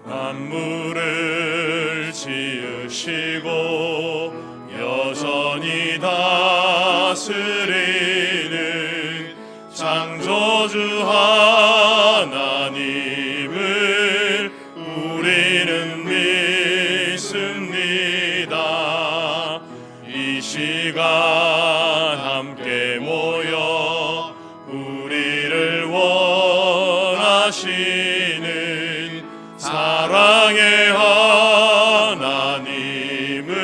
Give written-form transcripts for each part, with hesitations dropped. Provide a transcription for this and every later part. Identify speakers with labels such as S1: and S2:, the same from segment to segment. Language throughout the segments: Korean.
S1: 만물을 지으시고 여전히 다스리는 창조주 하나님을 우리는 믿습니다. 이 시간 함께 모여 우리를 원하시는 사랑의 하나님을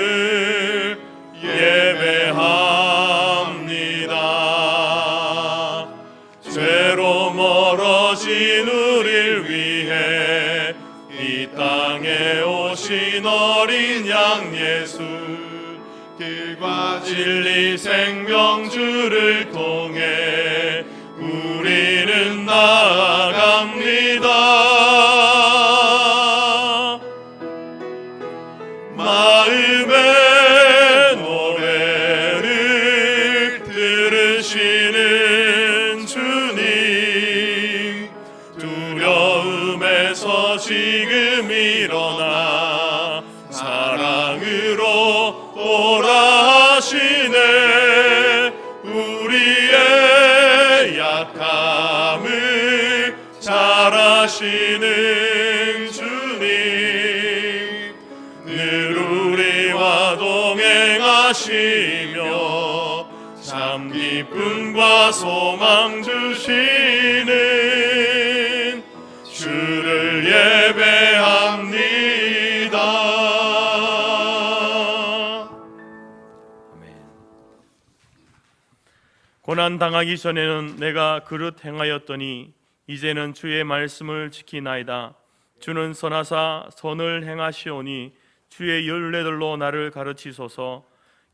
S1: 예배합니다. 죄로 멀어진 우리를 위해 이 땅에 오신 어린 양 예수, 길과 진리 생명주를 통해 우리는 나아갑니다. 마음의 노래를 들으시는 주님, 두려움에서 지금 일어나 사랑으로 오라 하시네. 우리의 약함을 잘 아시는 주님, 늘 우리와 동행하시며 참 기쁨과 소망 주시는 주를 예배합니다. 아멘. 고난 당하기 전에는 내가 그릇 행하였더니 이제는 주의 말씀을 지키나이다. 주는 선하사 선을 행하시오니 주의 율례들로 나를 가르치소서.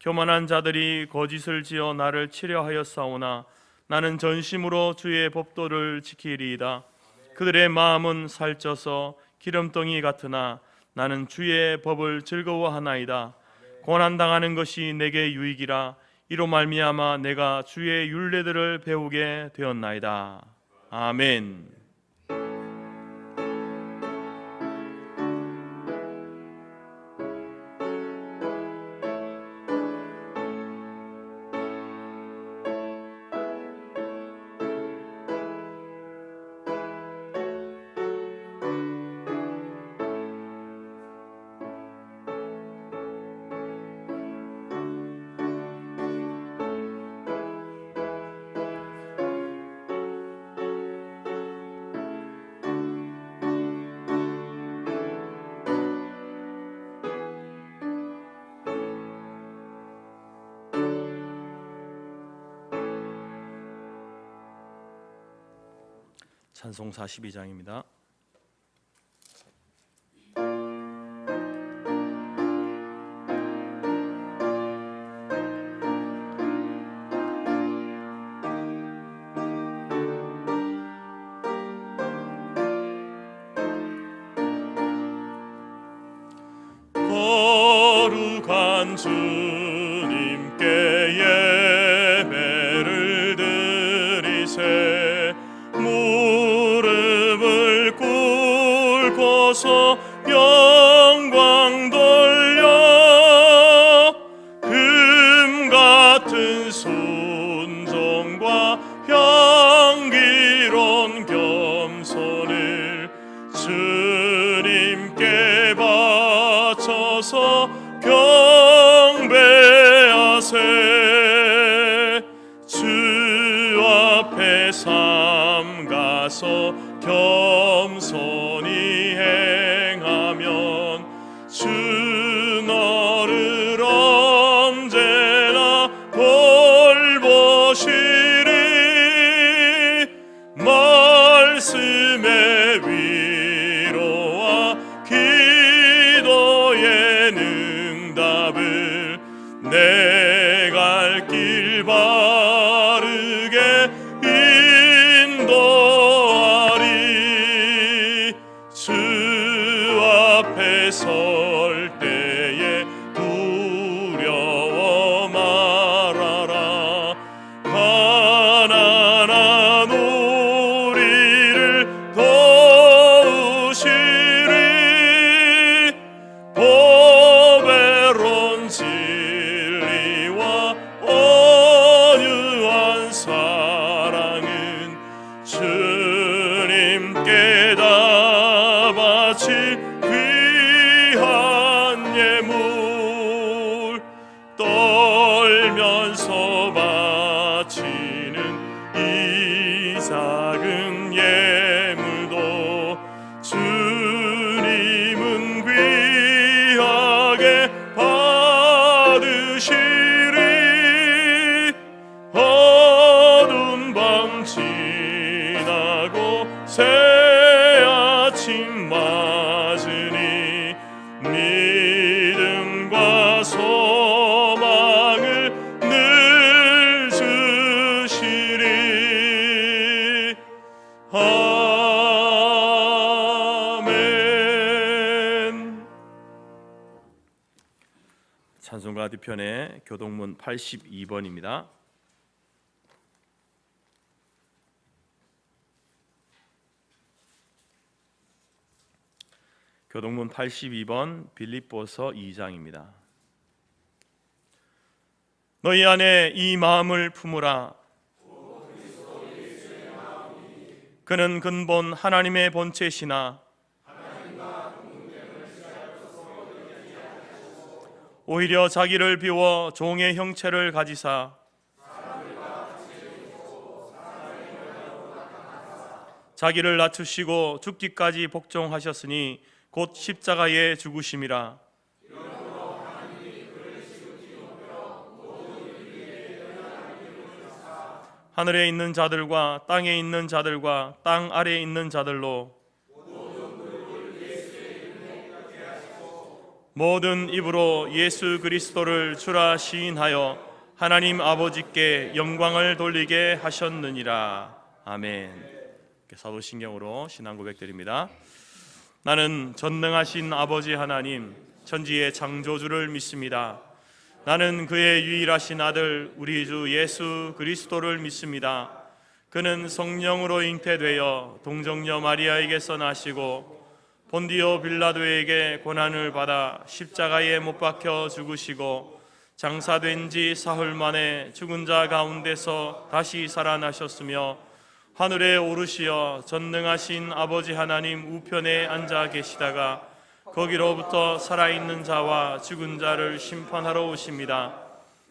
S1: 교만한 자들이 거짓을 지어 나를 치려하였사오나 나는 전심으로 주의 법도를 지키리이다. 그들의 마음은 살쪄서 기름덩이 같으나 나는 주의 법을 즐거워하나이다. 고난당하는 것이 내게 유익이라. 이로 말미암아 내가 주의 율례들을 배우게 되었나이다. 아멘. 찬송 42장입니다. 거룩한 주님께 예배를 드리세. 무릎을 꿇고서 영광 돌려 금 같은 순종과 향기로운 겸손을 주님께 바쳐서 경배하세. 주 앞에 삼가서 겸손히 행하면 주 너를 언제나 돌보시리. 말씀의 위로와 기도의 응답을 내 갈 길 바르게 인도하리. 주 앞에 설 때에 두려워 말아라. 가난한 우리를 도우시리. 주께다 바칠 귀한 예물 떨면서 바치는 이 작은 예물도 주님은 귀하게 받으시리. 어두운 밤 지나고 새 아침 맞으니 믿음과 소망을 늘 주시리. 아멘. 찬송가 뒤편에 교동문 82번입니다. 교동문 82번 빌립보서 2장입니다. 너희 안에 이 마음을 품으라. 그는 근본 하나님의 본체시나 오히려 자기를 비워 종의 형체를 가지사 자기를 낮추시고 죽기까지 복종하셨으니 곧 십자가에 죽으심이라. 하늘에 있는 자들과 땅에 있는 자들과 땅 아래에 있는 자들로 모든 입으로 예수 그리스도를 주라 시인하여 하나님 아버지께 영광을 돌리게 하셨느니라. 아멘. 사도신경으로 신앙 고백드립니다. 나는 전능하신 아버지 하나님 천지의 창조주를 믿습니다. 나는 그의 유일하신 아들 우리 주 예수 그리스도를 믿습니다. 그는 성령으로 잉태되어 동정녀 마리아에게서 나시고 본디오 빌라도에게 고난을 받아 십자가에 못 박혀 죽으시고 장사된 지 사흘 만에 죽은 자 가운데서 다시 살아나셨으며 하늘에 오르시어 전능하신 아버지 하나님 우편에 앉아 계시다가 거기로부터 살아있는 자와 죽은 자를 심판하러 오십니다.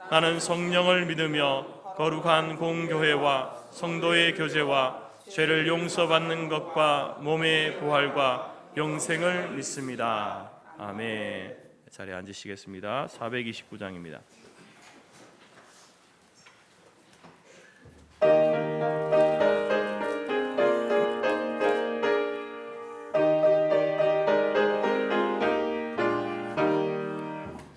S1: 나는 성령을 믿으며 거룩한 공교회와 성도의 교제와 죄를 용서받는 것과 몸의 부활과 영생을 믿습니다. 아멘. 자리에 앉으시겠습니다. 429장입니다.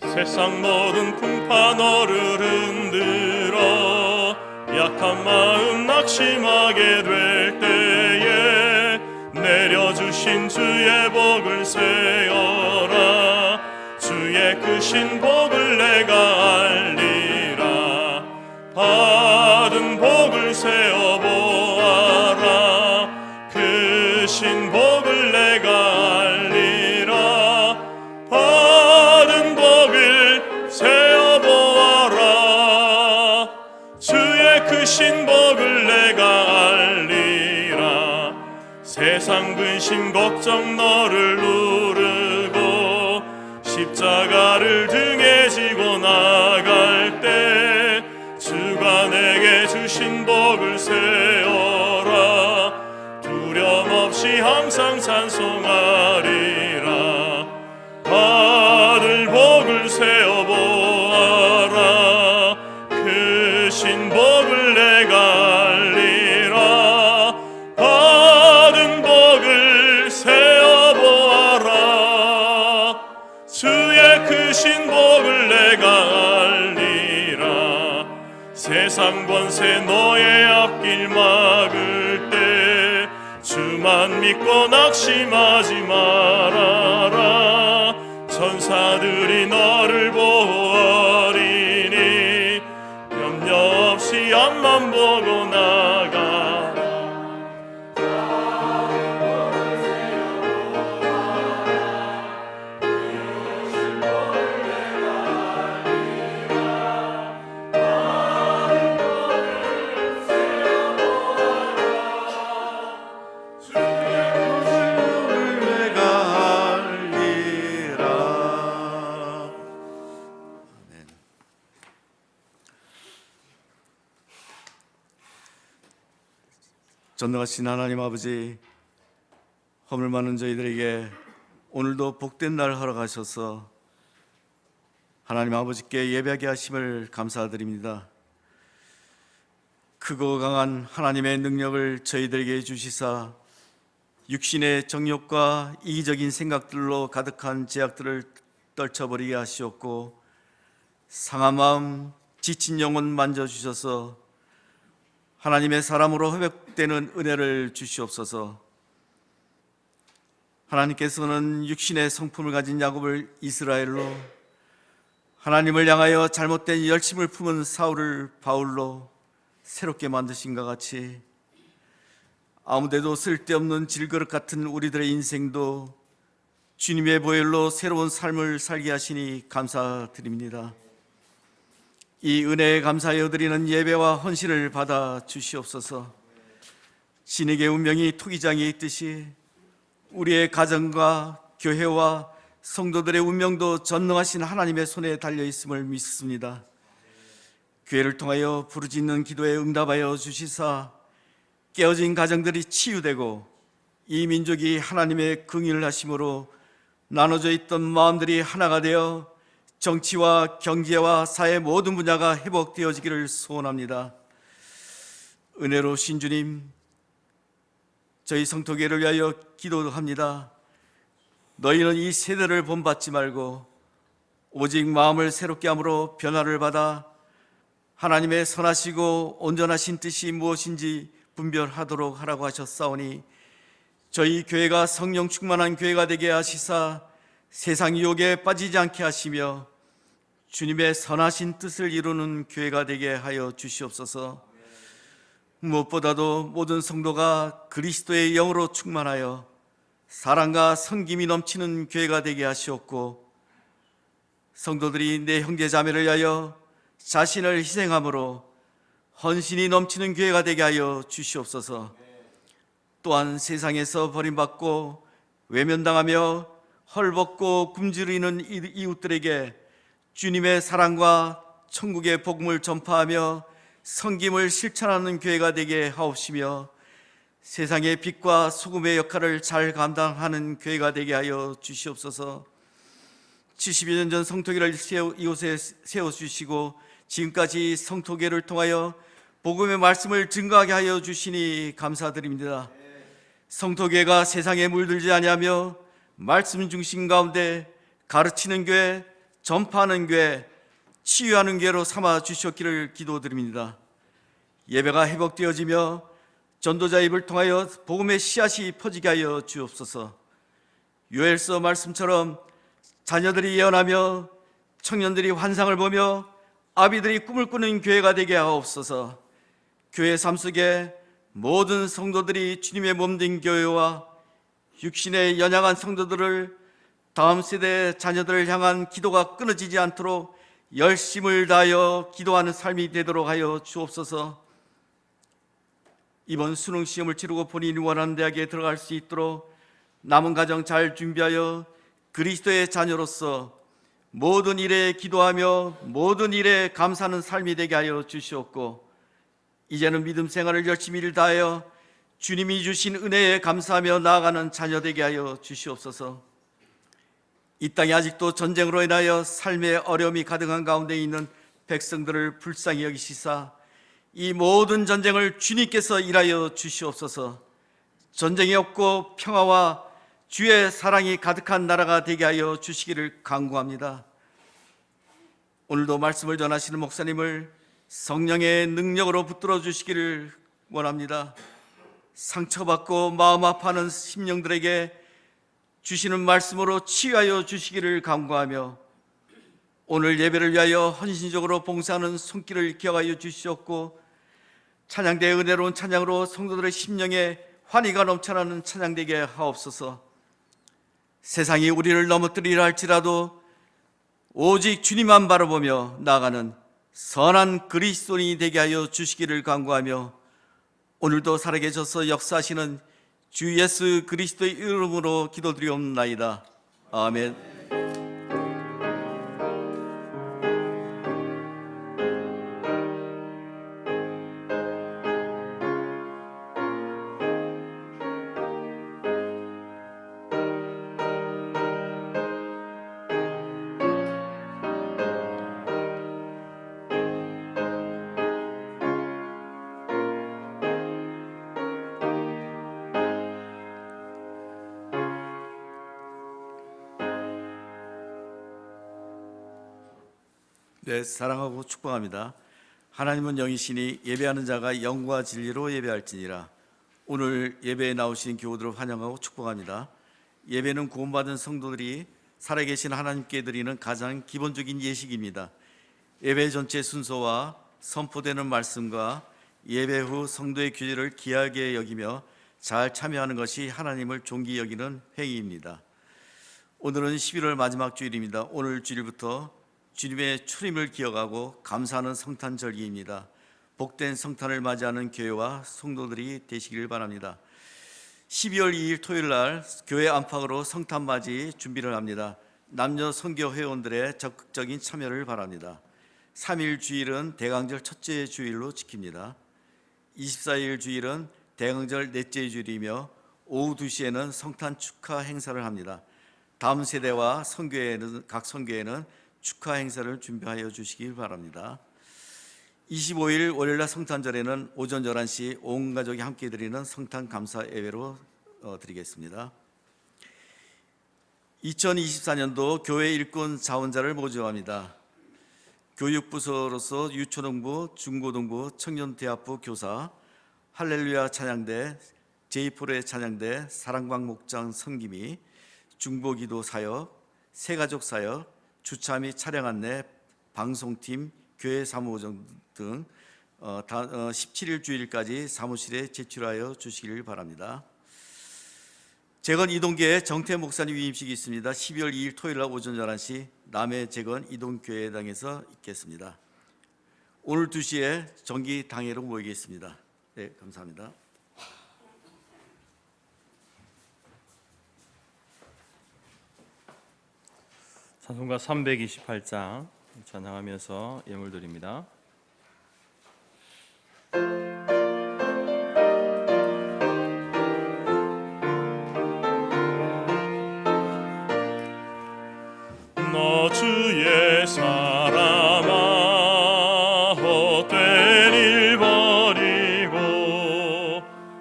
S1: 세상 모든 풍파 너를 흔들어 약한 마음 낙심하게 될 때에 내려주신 주의 복을 세어라. 주의 크신 복을 내가 알리라. 받은 복을 세어보아라. 크신 복을 내가 알리라. 받은 복을 세어보아라. 주의 크신 복을 내가 알리라. 세상 근심 걱정 너를 누르고 십자가를 등에 지고 나갈 때 주가 내게 주신 복을 세어라. 두려움 없이 항상 찬송하리라. 받을 복을 세어보아라. 크신 복을 내가 알리라. 받은 복을 세어보아라. 주의 크신 복을 내가 알리라. 세상 권세 너의 앞길 막을 때 주만 믿고 낙심하지 말아라. 천사들이 너를 보호하리니 염려 없이 앞만 보고 나가라. 주의
S2: 전능하신 하나님 아버지, 허물 많은 저희들에게 오늘도 복된 날 허락하셔서 하나님 아버지께 예배하게 하심을 감사드립니다. 크고 강한 하나님의 능력을 저희들에게 주시사 육신의 정욕과 이기적인 생각들로 가득한 죄악들을 떨쳐버리게 하시었고, 상한 마음, 지친 영혼 만져주셔서 하나님의 사람으로 회복되는 은혜를 주시옵소서. 하나님께서는 육신의 성품을 가진 야곱을 이스라엘로, 하나님을 향하여 잘못된 열심을 품은 사울을 바울로 새롭게 만드신 것 같이 아무데도 쓸데없는 질그릇 같은 우리들의 인생도 주님의 보혈로 새로운 삶을 살게 하시니 감사드립니다. 이 은혜에 감사하여 드리는 예배와 헌신을 받아 주시옵소서. 신에게 운명이 토기장에 있듯이 우리의 가정과 교회와 성도들의 운명도 전능하신 하나님의 손에 달려 있음을 믿습니다. 교회를 통하여 부르짖는 기도에 응답하여 주시사 깨어진 가정들이 치유되고 이 민족이 하나님의 긍휼을 하심으로 나눠져 있던 마음들이 하나가 되어 정치와 경제와 사회 모든 분야가 회복되어지기를 소원합니다. 은혜로우신 주님, 저희 성토교회를 위하여 기도합니다. 너희는 이 세대를 본받지 말고 오직 마음을 새롭게 함으로 변화를 받아 하나님의 선하시고 온전하신 뜻이 무엇인지 분별하도록 하라고 하셨사오니, 저희 교회가 성령 충만한 교회가 되게 하시사 세상 유혹에 빠지지 않게 하시며 주님의 선하신 뜻을 이루는 교회가 되게 하여 주시옵소서. 무엇보다도 모든 성도가 그리스도의 영으로 충만하여 사랑과 섬김이 넘치는 교회가 되게 하시옵고, 성도들이 내 형제 자매를 위하여 자신을 희생함으로 헌신이 넘치는 교회가 되게 하여 주시옵소서. 또한 세상에서 버림받고 외면당하며 헐벗고 굶주리는 이웃들에게 주님의 사랑과 천국의 복음을 전파하며 섬김을 실천하는 교회가 되게 하옵시며, 세상의 빛과 소금의 역할을 잘 감당하는 교회가 되게 하여 주시옵소서. 70여 년 전 성토교를 이곳에 세워주시고 지금까지 성토교를 통하여 복음의 말씀을 증거하게 하여 주시니 감사드립니다. 성토교회가 세상에 물들지 아니하며 말씀 중심 가운데 가르치는 교회, 전파하는 교회, 치유하는 교회로 삼아 주셨기를 기도드립니다. 예배가 회복되어지며 전도자 입을 통하여 복음의 씨앗이 퍼지게 하여 주옵소서. 요엘서 말씀처럼 자녀들이 예언하며 청년들이 환상을 보며 아비들이 꿈을 꾸는 교회가 되게 하옵소서. 교회 삶 속에 모든 성도들이 주님의 몸된 교회와 육신의 연약한 성도들을 다음 세대 자녀들을 향한 기도가 끊어지지 않도록 열심을 다하여 기도하는 삶이 되도록 하여 주옵소서. 이번 수능 시험을 치르고 본인이 원하는 대학에 들어갈 수 있도록 남은 과정 잘 준비하여 그리스도의 자녀로서 모든 일에 기도하며 모든 일에 감사하는 삶이 되게 하여 주시옵고, 이제는 믿음 생활을 열심히 다하여 주님이 주신 은혜에 감사하며 나아가는 자녀 되게 하여 주시옵소서. 이 땅에 아직도 전쟁으로 인하여 삶의 어려움이 가득한 가운데 있는 백성들을 불쌍히 여기시사 이 모든 전쟁을 주님께서 일하여 주시옵소서. 전쟁이 없고 평화와 주의 사랑이 가득한 나라가 되게 하여 주시기를 간구합니다. 오늘도 말씀을 전하시는 목사님을 성령의 능력으로 붙들어 주시기를 원합니다. 상처받고 마음 아파하는 심령들에게 주시는 말씀으로 치유하여 주시기를 간구하며, 오늘 예배를 위하여 헌신적으로 봉사하는 손길을 기억하여 주시옵고, 찬양대의 은혜로운 찬양으로 성도들의 심령에 환희가 넘쳐나는 찬양되게 하옵소서. 세상이 우리를 넘어뜨리려 할지라도 오직 주님만 바라보며 나아가는 선한 그리스도인이 되게 하여 주시기를 간구하며, 오늘도 살아계셔서 역사하시는 주 예수 그리스도의 이름으로 기도드리옵나이다. 아멘. 네, 사랑하고 축복합니다. 하나님은 영이시니 예배하는 자가 영과 진리로 예배할지니라. 오늘 예배에 나오신 교우들을 환영하고 축복합니다. 예배는 구원받은 성도들이 살아계신 하나님께 드리는 가장 기본적인 예식입니다. 예배 전체 순서와 선포되는 말씀과 예배 후 성도의 규례를 귀하게 여기며 잘 참여하는 것이 하나님을 존귀 여기는 행위입니다. 오늘은 11월 마지막 주일입니다. 오늘 주일부터 주님의 출임을 기억하고 감사하는 성탄절기입니다. 복된 성탄을 맞이하는 교회와 성도들이 되시길 바랍니다. 12월 2일 토요일 날 교회 안팎으로 성탄 맞이 준비를 합니다. 남녀 선교 회원들의 적극적인 참여를 바랍니다. 3일 주일은 대강절 첫째 주일로 지킵니다. 24일 주일은 대강절 넷째 주일이며 오후 2시에는 성탄 축하 행사를 합니다. 다음 세대와 각 선교회는 축하 행사를 준비하여 주시기 바랍니다. 25일 월요일날 성탄절에는 오전 11시 온 가족이 함께 드리는 성탄 감사 예배로 드리겠습니다. 2024년도 교회 일꾼 자원자를 모집합니다. 교육부서로서 유초등부, 중고등부, 청년대학부 교사, 할렐루야 찬양대, 제이포레 찬양대, 사랑방 목장 섬김이, 중보기도 사역, 새가족 사역, 주차 및 차량 안내, 방송팀, 교회 사무장 등 17일 주일까지 사무실에 제출하여 주시길 바랍니다. 재건 이동교회 정태 목사님 위임식이 있습니다. 12월 2일 토요일 날 오전 11시 남해 재건 이동교회당에서 있겠습니다. 오늘 2시에 정기 당회로 모이겠습니다. 네, 감사합니다.
S1: 찬송가 328장 찬양하면서 예물 드립니다. 너 주의 사람아 헛된 일 버리고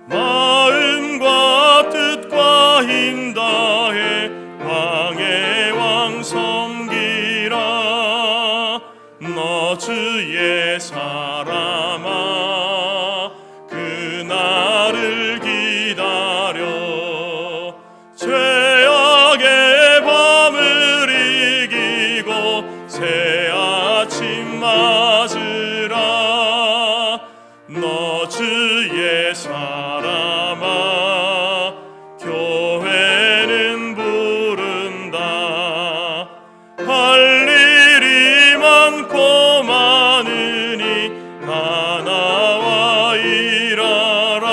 S1: 마음과 뜻과 힘 다해 왕의 왕 섬기라. 너 주의 사람아 그날을 기다려 죄악의 밤을 이기고 새 아침 맞으라. 너 주의 사람아 교회는 부른다. 할 일이 많고 많으니 다 나와 일하라.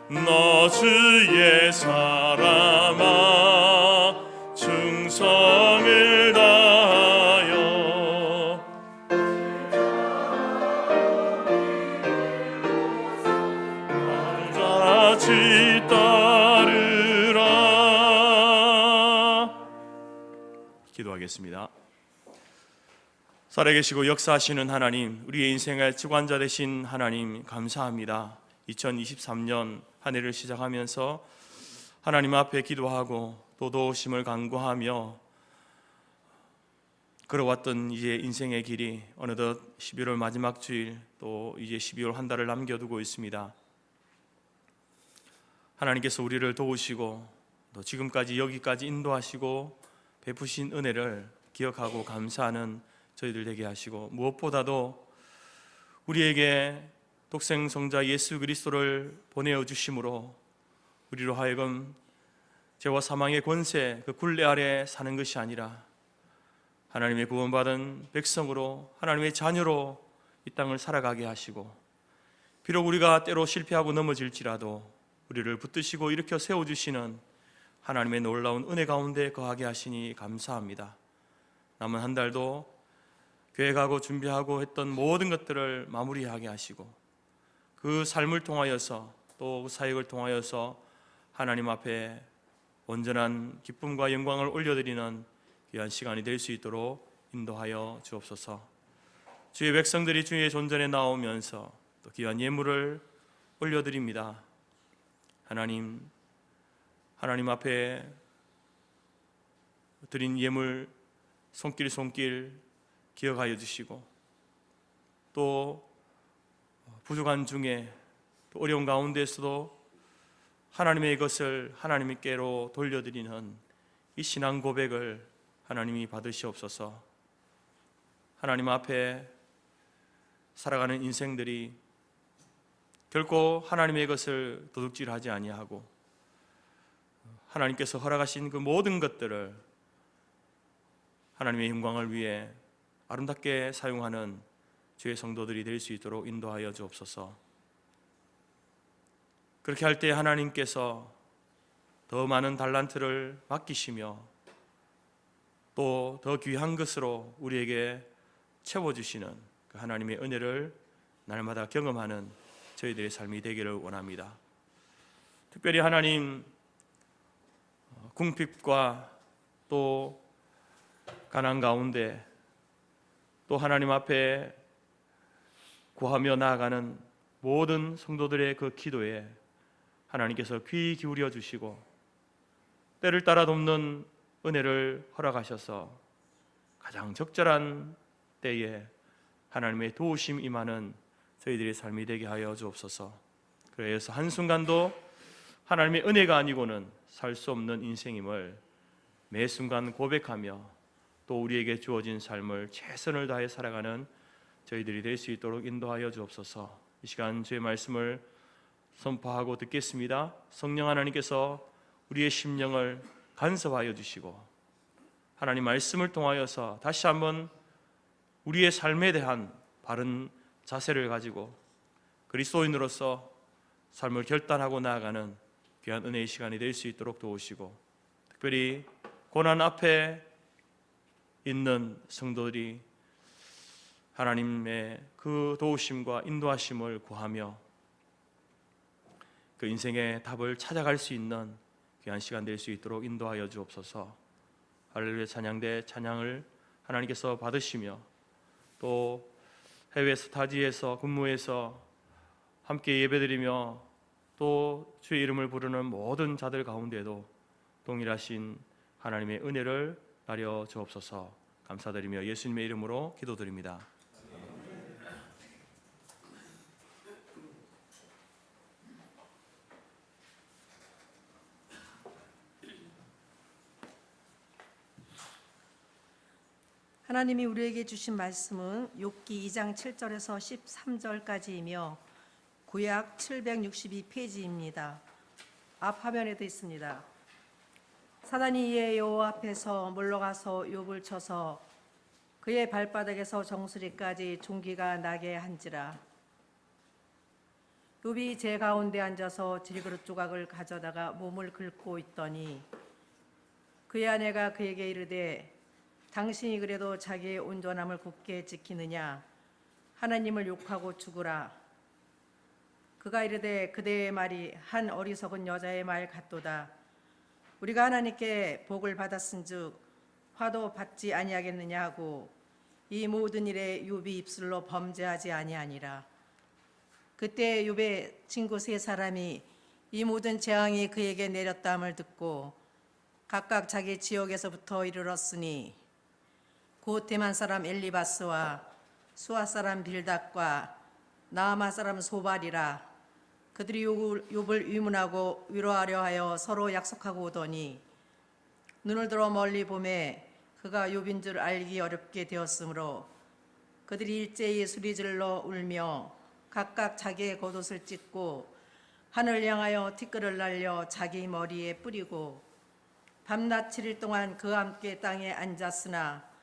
S1: 너 주의 사람아 충성을 다하여 같이 따르라. 기도하겠습니다. 살아계시고 역사하시는 하나님, 우리의 인생의 주관자 되신 하나님 감사합니다. 2023년 한 해를 시작하면서 하나님 앞에 기도하고 또 도우심을 간구하며 걸어왔던 이제 인생의 길이 어느덧 11월 마지막 주일 또 이제 12월 한 달을 남겨두고 있습니다. 하나님께서 우리를 도우시고 또 지금까지 여기까지 인도하시고 베푸신 은혜를 기억하고 감사하는 저희들 되게 하시고, 무엇보다도 우리에게 독생 성자 예수 그리스도를 보내어 주심으로 우리로 하여금 죄와 사망의 권세 그 굴레 아래 사는 것이 아니라 하나님의 구원받은 백성으로 하나님의 자녀로 이 땅을 살아가게 하시고, 비록 우리가 때로 실패하고 넘어질지라도 우리를 붙드시고 일으켜 세워주시는 하나님의 놀라운 은혜 가운데 거하게 하시니 감사합니다. 남은 한 달도 계획하고 준비하고 했던 모든 것들을 마무리하게 하시고 그 삶을 통하여서 또 그 사역을 통하여서 하나님 앞에 온전한 기쁨과 영광을 올려드리는 귀한 시간이 될 수 있도록 인도하여 주옵소서. 주의 백성들이 주의 존전에 나오면서 또 귀한 예물을 올려드립니다. 하나님 앞에 드린 예물 손길 기억하여 주시고 또 부족한 중에 또 어려운 가운데에서도 하나님의 것을 하나님께로 돌려드리는 이 신앙 고백을 하나님이 받으시옵소서. 하나님 앞에 살아가는 인생들이 결코 하나님의 것을 도둑질하지 아니하고 하나님께서 허락하신 그 모든 것들을 하나님의 영광을 위해 아름답게 사용하는 주의 성도들이 될 수 있도록 인도하여 주옵소서. 그렇게 할 때 하나님께서 더 많은 달란트를 맡기시며 또 더 귀한 것으로 우리에게 채워주시는 그 하나님의 은혜를 날마다 경험하는 저희들의 삶이 되기를 원합니다. 특별히 하나님 궁핍과 또 가난 가운데 또 하나님 앞에 구하며 나아가는 모든 성도들의 그 기도에 하나님께서 귀 기울여 주시고 때를 따라 돕는 은혜를 허락하셔서 가장 적절한 때에 하나님의 도우심 임하는 저희들의 삶이 되게 하여 주옵소서. 그래서 한순간도 하나님의 은혜가 아니고는 살 수 없는 인생임을 매 순간 고백하며 또 우리에게 주어진 삶을 최선을 다해 살아가는 저희들이 될 수 있도록 인도하여 주옵소서. 이 시간 주의 말씀을 선포하고 듣겠습니다. 성령 하나님께서 우리의 심령을 간섭하여 주시고 하나님 말씀을 통하여서 다시 한번 우리의 삶에 대한 바른 자세를 가지고 그리스도인으로서 삶을 결단하고 나아가는 귀한 은혜의 시간이 될 수 있도록 도우시고 특별히 고난 앞에 있는 성도들이 하나님의 그 도우심과 인도하심을 구하며 그 인생의 답을 찾아갈 수 있는 귀한 시간 될 수 있도록 인도하여 주옵소서. 할렐루야 찬양대 찬양을 하나님께서 받으시며 또 해외에서 타지에서 근무해서 함께 예배드리며 또 주의 이름을 부르는 모든 자들 가운데도 동일하신 하나님의 은혜를 나려 주옵소서. 감사드리며 예수님의 이름으로 기도드립니다.
S3: 하나님이 우리에게 주신 말씀은 욥기 2장 7절에서 13절까지이며 구약 762페이지입니다. 앞 화면에도 있습니다. 사단이 이에 여호와 앞에서 물러가서 욥을 쳐서 그의 발바닥에서 정수리까지 종기가 나게 한지라. 욥이 제 가운데 앉아서 질그릇 조각을 가져다가 몸을 긁고 있더니 그의 아내가 그에게 이르되 당신이 그래도 자기의 온전함을 굳게 지키느냐? 하나님을 욕하고 죽으라. 그가 이르되 그대의 말이 한 어리석은 여자의 말 같도다. 우리가 하나님께 복을 받았은즉 화도 받지 아니하겠느냐 하고 이 모든 일에 욥이 입술로 범죄하지 아니하니라. 그때 욥의 친구 세 사람이 이 모든 재앙이 그에게 내렸다함을 듣고 각각 자기 지역에서부터 이르렀으니 곧 대만 사람 엘리바스와 수아 사람 빌닷과 나아마 사람 소발이라. 그들이 욥을 위문하고 위로하려 하여 서로 약속하고 오더니 눈을 들어 멀리 보매 그가 욥인 줄 알기 어렵게 되었으므로 그들이 일제히 소리질러 울며 각각 자기의 겉옷을 찢고 하늘 향하여 티끌을 날려 자기 머리에 뿌리고 밤낮 7일 동안 그와 함께 땅에 앉았으나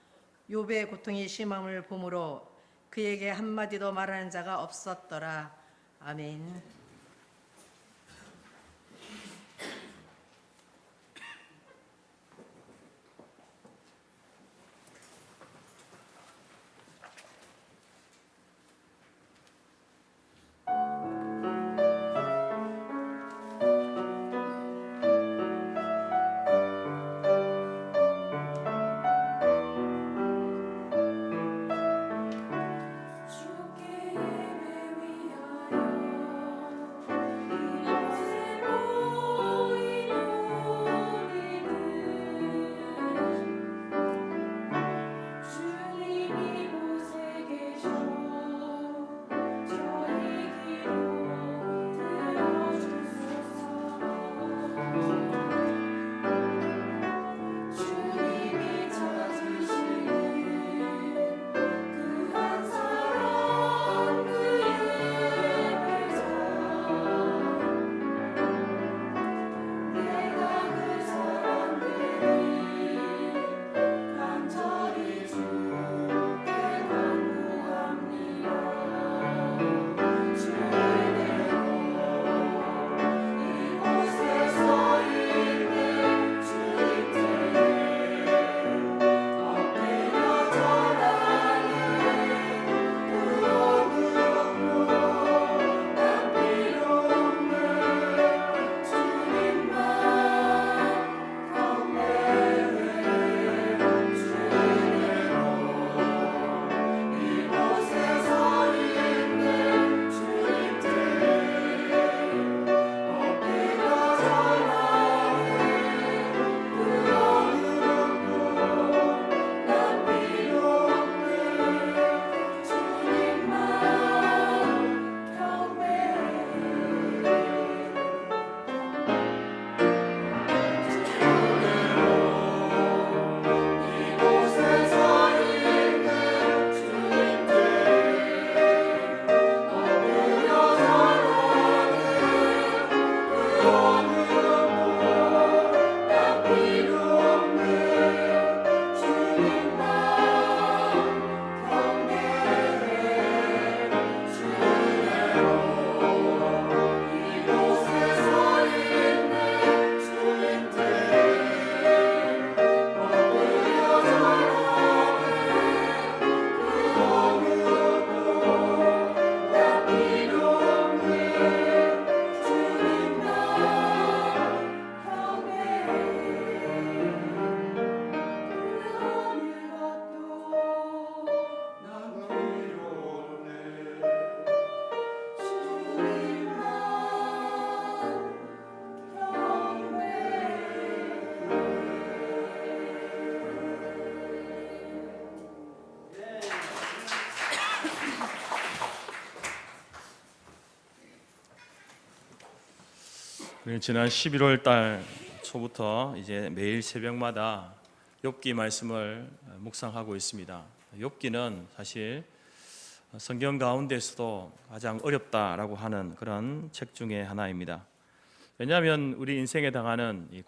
S3: 욥의 고통이 심함을 보므로 그에게 한마디도 말하는 자가 없었더라. 아멘.
S4: 주께 예배 위하여
S1: 지난 11월 달 초부터 이제 매일 새벽마다 욥기 말씀을 묵상하고 있습니다. 욥기는 사실 성경 가운데서도 가장 어렵다라고 하는 그런 책 중에 하나입니다. 왜냐하면 우리 인생에 당하는 이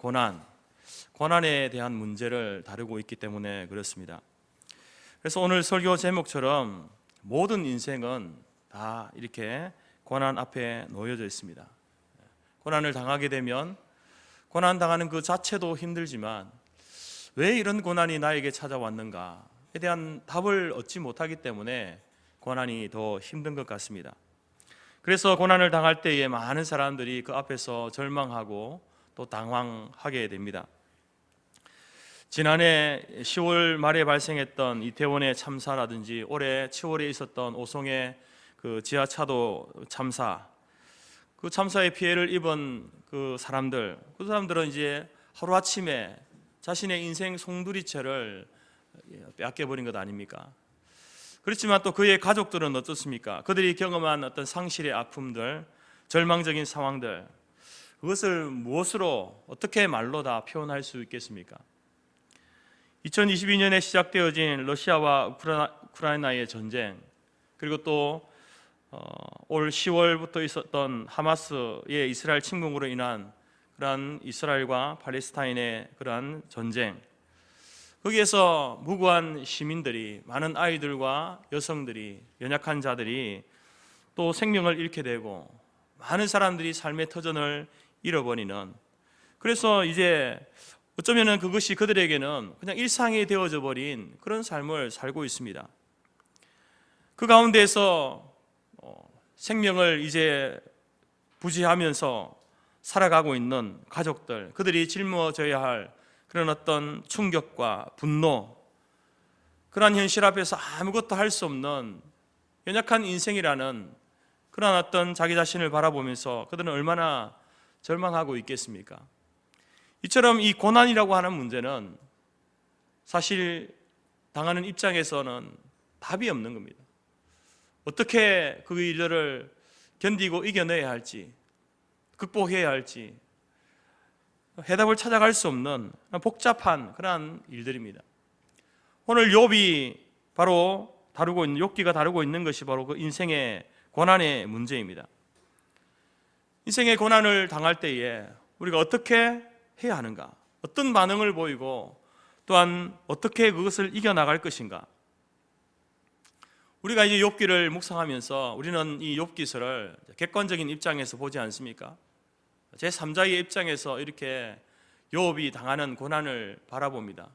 S1: 고난에 대한 문제를 다루고 있기 때문에 그렇습니다. 그래서 오늘 설교 제목처럼 모든 인생은 다 이렇게 고난 앞에 놓여져 있습니다. 고난을 당하게 되면 고난 당하는 그 자체도 힘들지만 왜 이런 고난이 나에게 찾아왔는가에 대한 답을 얻지 못하기 때문에 고난이 더 힘든 것 같습니다. 그래서 고난을 당할 때에 많은 사람들이 그 앞에서 절망하고 또 당황하게 됩니다. 지난해 10월 말에 발생했던 이태원의 참사라든지 올해 7월에 있었던 오송의 그 지하차도 참사, 그 참사의 피해를 입은 그 사람들은 이제 하루아침에 자신의 인생 송두리째를 빼앗겨버린 것 아닙니까? 그렇지만 또 그의 가족들은 어떻습니까? 그들이 경험한 어떤 상실의 아픔들, 절망적인 상황들, 그것을 무엇으로 어떻게 말로 다 표현할 수 있겠습니까? 2022년에 시작되어진 러시아와 우크라이나의 전쟁, 그리고 또 올 10월부터 있었던 하마스의 이스라엘 침공으로 인한 그러한 이스라엘과 팔레스타인의 그러한 전쟁, 거기에서 무고한 시민들이, 많은 아이들과 여성들이, 연약한 자들이 또 생명을 잃게 되고 많은 사람들이 삶의 터전을 잃어버리는, 그래서 이제 어쩌면 그것이 그들에게는 그냥 일상이 되어져 버린 그런 삶을 살고 있습니다. 그 가운데에서 생명을 이제 부지하면서 살아가고 있는 가족들, 그들이 짊어져야 할 그런 어떤 충격과 분노, 그러한 현실 앞에서 아무것도 할 수 없는 연약한 인생이라는 그런 어떤 자기 자신을 바라보면서 그들은 얼마나 절망하고 있겠습니까? 이처럼 이 고난이라고 하는 문제는 사실 당하는 입장에서는 답이 없는 겁니다. 어떻게 그 일들을 견디고 이겨내야 할지, 극복해야 할지 해답을 찾아갈 수 없는 복잡한 그러한 일들입니다. 오늘 욥이 바로 다루고 있는, 욥기가 다루고 있는 것이 바로 그 인생의 고난의 문제입니다. 인생의 고난을 당할 때에 우리가 어떻게 해야 하는가, 어떤 반응을 보이고 또한 어떻게 그것을 이겨나갈 것인가. 우리가 이제 욥기를 묵상하면서 우리는 이 욥기서를 객관적인 입장에서 보지 않습니까? 제3자의 입장에서 이렇게 욥이 당하는 고난을 바라봅니다.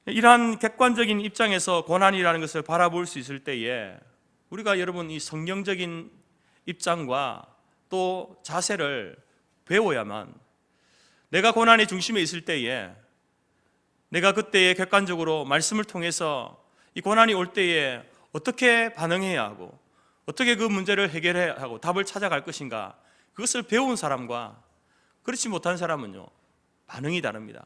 S1: 이러한 객관적인 입장에서 고난이라는 것을 바라볼 수 있을 때에 우리가 여러분 이 성경적인 입장과 또 자세를 배워야만, 내가 고난의 중심에 있을 때에 내가 그때에 객관적으로 말씀을 통해서 이 고난이 올 때에 어떻게 반응해야 하고 어떻게 그 문제를 해결해야 하고 답을 찾아갈 것인가, 그것을 배운 사람과 그렇지 못한 사람은요, 반응이 다릅니다.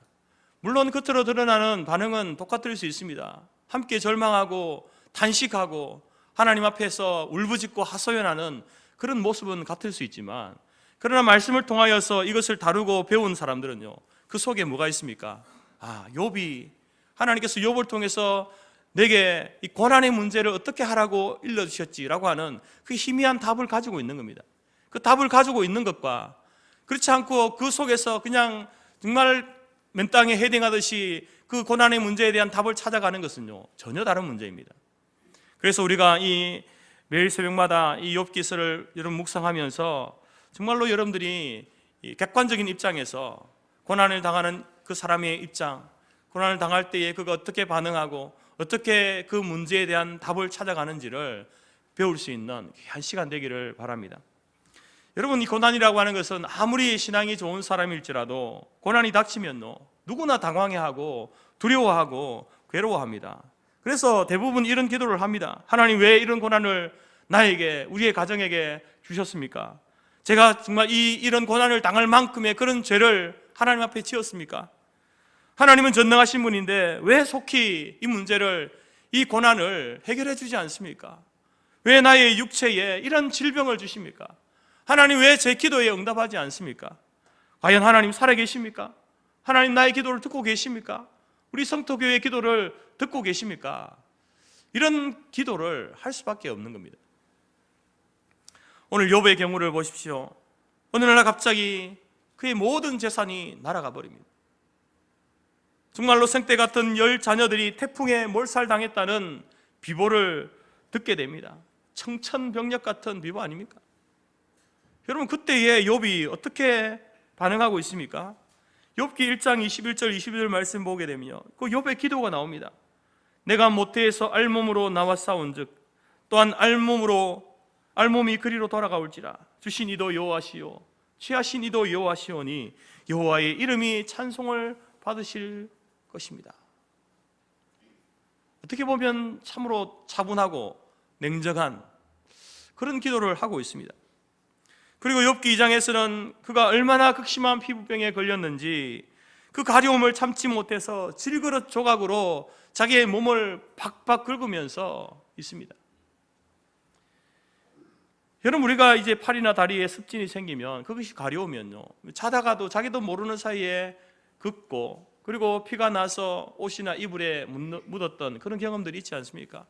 S1: 물론 겉으로 드러나는 반응은 똑같을 수 있습니다. 함께 절망하고 탄식하고 하나님 앞에서 울부짖고 하소연하는 그런 모습은 같을 수 있지만, 그러나 말씀을 통하여서 이것을 다루고 배운 사람들은요, 그 속에 뭐가 있습니까? 욥이, 하나님께서 욥을 통해서 내게 이 고난의 문제를 어떻게 하라고 일러주셨지라고 하는 그 희미한 답을 가지고 있는 겁니다. 그 답을 가지고 있는 것과 그렇지 않고 그 속에서 그냥 정말 맨땅에 헤딩하듯이 그 고난의 문제에 대한 답을 찾아가는 것은요, 전혀 다른 문제입니다. 그래서 우리가 이 매일 새벽마다 이 욥기서를 여러분 묵상하면서 정말로 여러분들이 이 객관적인 입장에서 고난을 당하는 그 사람의 입장, 고난을 당할 때에 그가 어떻게 반응하고 어떻게 그 문제에 대한 답을 찾아가는지를 배울 수 있는 한 시간 되기를 바랍니다. 여러분, 이 고난이라고 하는 것은 아무리 신앙이 좋은 사람일지라도 고난이 닥치면 누구나 당황해하고 두려워하고 괴로워합니다. 그래서 대부분 이런 기도를 합니다. 하나님, 왜 이런 고난을 나에게, 우리의 가정에게 주셨습니까? 제가 정말 이런 고난을 당할 만큼의 그런 죄를 하나님 앞에 지었습니까? 하나님은 전능하신 분인데 왜 속히 이 문제를, 이 고난을 해결해 주지 않습니까? 왜 나의 육체에 이런 질병을 주십니까? 하나님 왜 제 기도에 응답하지 않습니까? 과연 하나님 살아계십니까? 하나님 나의 기도를 듣고 계십니까? 우리 성토교회의 기도를 듣고 계십니까? 이런 기도를 할 수밖에 없는 겁니다. 오늘 욥의 경우를 보십시오. 어느 날 갑자기 그의 모든 재산이 날아가 버립니다. 정말로 생떼 같은 10 자녀들이 태풍에 몰살당했다는 비보를 듣게 됩니다. 청천벽력 같은 비보 아닙니까? 여러분, 그때에 욥이 어떻게 반응하고 있습니까? 욥기 1장 21절 22절 말씀 보게 되면요, 그 욥의 기도가 나옵니다. 내가 모태에서 알몸으로 나와 싸운즉 또한 알몸이 그리로 돌아가올지라. 주신 이도 여호와시요 취하신 이도 여호와시오니 여호와의 이름이 찬송을 받으실 것입니다. 어떻게 보면 참으로 차분하고 냉정한 그런 기도를 하고 있습니다. 그리고 욥기 2장에서는 그가 얼마나 극심한 피부병에 걸렸는지 그 가려움을 참지 못해서 질그릇 조각으로 자기의 몸을 박박 긁으면서 있습니다. 여러분, 우리가 이제 팔이나 다리에 습진이 생기면 그것이 가려우면요, 자다가도 자기도 모르는 사이에 긋고 그리고 피가 나서 옷이나 이불에 묻었던 그런 경험들이 있지 않습니까?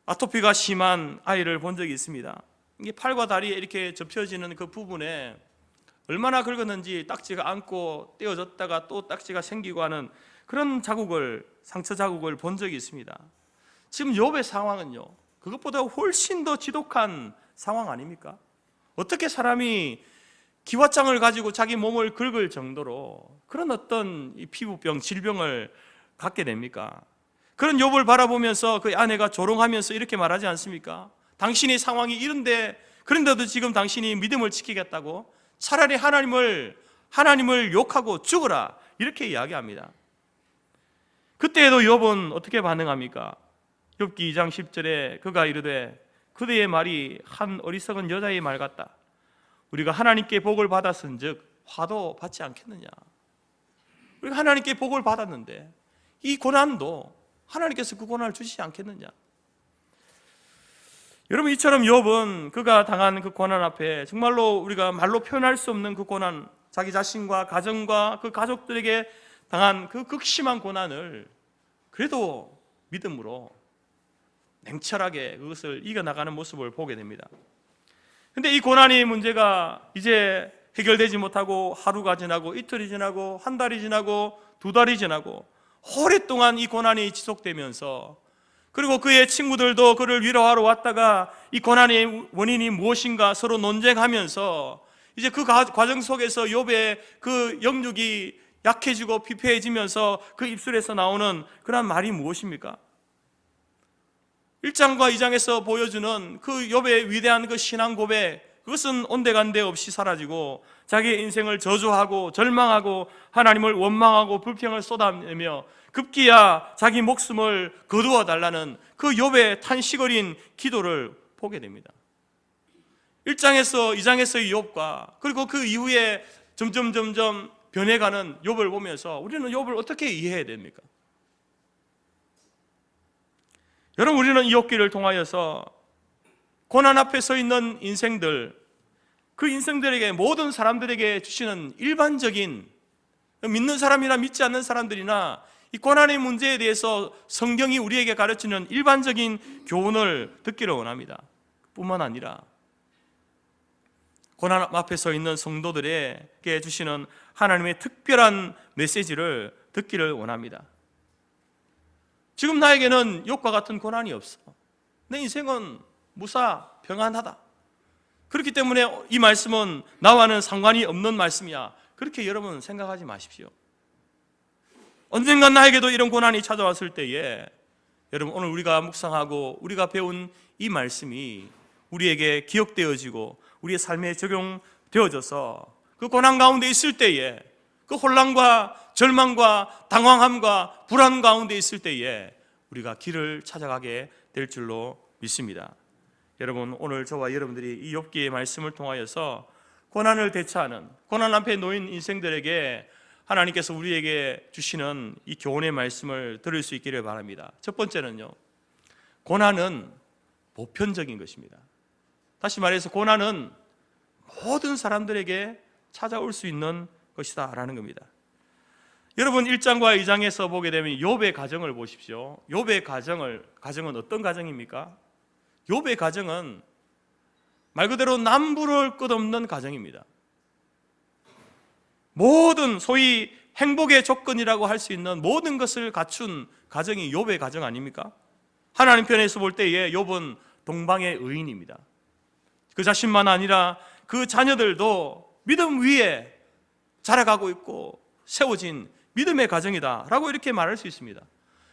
S1: 아토피가 심한 아이를 본 적이 있습니다. 이게 팔과 다리에 이렇게 접혀지는 그 부분에 얼마나 긁었는지 딱지가 안고 떼어졌다가 또 딱지가 생기고 하는 그런 상처 자국을 본 적이 있습니다. 지금 욥의 상황은요, 그것보다 훨씬 더 지독한 상황 아닙니까? 어떻게 사람이 기왓장을 가지고 자기 몸을 긁을 정도로 그런 어떤 이 피부병, 질병을 갖게 됩니까? 그런 욥을 바라보면서 그 아내가 조롱하면서 이렇게 말하지 않습니까? 당신의 상황이 이런데, 그런데도 지금 당신이 믿음을 지키겠다고? 차라리 하나님을 욕하고 죽어라, 이렇게 이야기합니다. 그때에도 욥은 어떻게 반응합니까? 욥기 2장 10절에 그가 이르되 그대의 말이 한 어리석은 여자의 말 같다. 우리가 하나님께 복을 받았은즉 화도 받지 않겠느냐. 우리가 하나님께 복을 받았는데 이 고난도 하나님께서 그 고난을 주시지 않겠느냐. 여러분, 이처럼 욥은 그가 당한 그 고난 앞에 정말로 우리가 말로 표현할 수 없는 그 고난, 자기 자신과 가정과 그 가족들에게 당한 그 극심한 고난을 그래도 믿음으로 냉철하게 그것을 이겨나가는 모습을 보게 됩니다. 그런데 이 고난의 문제가 이제 해결되지 못하고 하루가 지나고 이틀이 지나고 한 달이 지나고 두 달이 지나고 오랫동안 이 고난이 지속되면서, 그리고 그의 친구들도 그를 위로하러 왔다가 이 고난의 원인이 무엇인가 서로 논쟁하면서 이제 그 과정 속에서 욥의 그 영육이 약해지고 피폐해지면서 그 입술에서 나오는 그런 말이 무엇입니까? 1장과 2장에서 보여주는 그 욥의 위대한 그 신앙 고백, 그것은 온데간데 없이 사라지고 자기의 인생을 저주하고 절망하고 하나님을 원망하고 불평을 쏟아내며 급기야 자기 목숨을 거두어 달라는 그 욥의 탄식 어린 기도를 보게 됩니다. 1장에서 2장에서의 욥과 그리고 그 이후에 점점 변해가는 욥을 보면서 우리는 욥을 어떻게 이해해야 됩니까? 여러분, 우리는 이 욥기를 통하여서 고난 앞에 서 있는 인생들, 그 인생들에게, 모든 사람들에게 주시는 일반적인, 믿는 사람이나 믿지 않는 사람들이나 이 고난의 문제에 대해서 성경이 우리에게 가르치는 일반적인 교훈을 듣기를 원합니다. 뿐만 아니라 고난 앞에 서 있는 성도들에게 주시는 하나님의 특별한 메시지를 듣기를 원합니다. 지금 나에게는 욥과 같은 고난이 없어. 내 인생은 무사 평안하다. 그렇기 때문에 이 말씀은 나와는 상관이 없는 말씀이야, 그렇게 여러분 생각하지 마십시오. 언젠간 나에게도 이런 고난이 찾아왔을 때에 여러분, 오늘 우리가 묵상하고 우리가 배운 이 말씀이 우리에게 기억되어지고 우리의 삶에 적용되어져서 그 고난 가운데 있을 때에, 그 혼란과 절망과 당황함과 불안 가운데 있을 때에 우리가 길을 찾아가게 될 줄로 믿습니다. 여러분, 오늘 저와 여러분들이 이 욥기의 말씀을 통하여서 고난을 대처하는, 고난 앞에 놓인 인생들에게 하나님께서 우리에게 주시는 이 교훈의 말씀을 들을 수 있기를 바랍니다. 첫 번째는요, 고난은 보편적인 것입니다. 다시 말해서 고난은 모든 사람들에게 찾아올 수 있는 것이다 라는 겁니다. 여러분 1장과 2장에서 보게 되면 욥의 가정을 보십시오. 욥의 가정은 어떤 가정입니까? 욥의 가정은 말 그대로 남부를 끝없는 가정입니다. 모든 소위 행복의 조건이라고 할 수 있는 모든 것을 갖춘 가정이 욥의 가정 아닙니까? 하나님 편에서 볼 때에 욥은 동방의 의인입니다. 그 자신만 아니라 그 자녀들도 믿음 위에 자라가고 있고 세워진 믿음의 가정이다 라고 이렇게 말할 수 있습니다.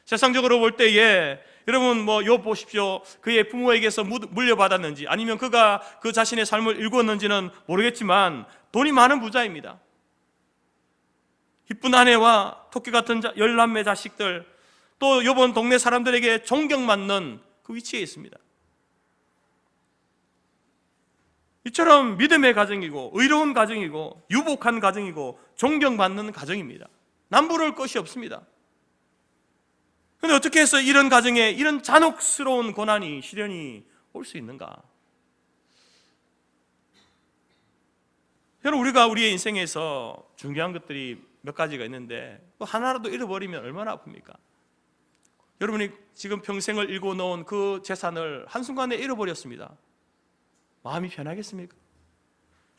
S1: 세상적으로 볼 때에 여러분 욥 보십시오. 그의 부모에게서 물려받았는지 아니면 그가 그 자신의 삶을 일구었는지는 모르겠지만 돈이 많은 부자입니다. 이쁜 아내와 토끼 같은 10남매 자식들, 또 욥은 동네 사람들에게 존경받는 그 위치에 있습니다. 이처럼 믿음의 가정이고 의로운 가정이고 유복한 가정이고 존경받는 가정입니다. 남부를 것이 없습니다. 그런데 어떻게 해서 이런 가정에 이런 잔혹스러운 고난이 시련이 올 수 있는가? 여러분 우리가 우리의 인생에서 중요한 것들이 몇 가지가 있는데 하나라도 잃어버리면 얼마나 아픕니까? 여러분이 지금 평생을 일궈 놓은 그 재산을 한순간에 잃어버렸습니다. 마음이 편하겠습니까?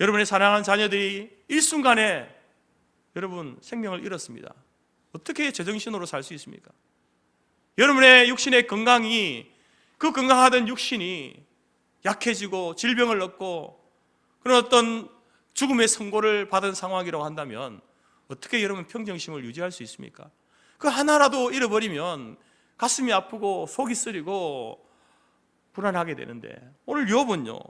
S1: 여러분의 사랑하는 자녀들이 일순간에 여러분 생명을 잃었습니다. 어떻게 제정신으로 살 수 있습니까? 여러분의 육신의 건강이 그 건강하던 육신이 약해지고 질병을 얻고 그런 어떤 죽음의 선고를 받은 상황이라고 한다면 어떻게 여러분 평정심을 유지할 수 있습니까? 그 하나라도 잃어버리면 가슴이 아프고 속이 쓰리고 불안하게 되는데 오늘 욥은요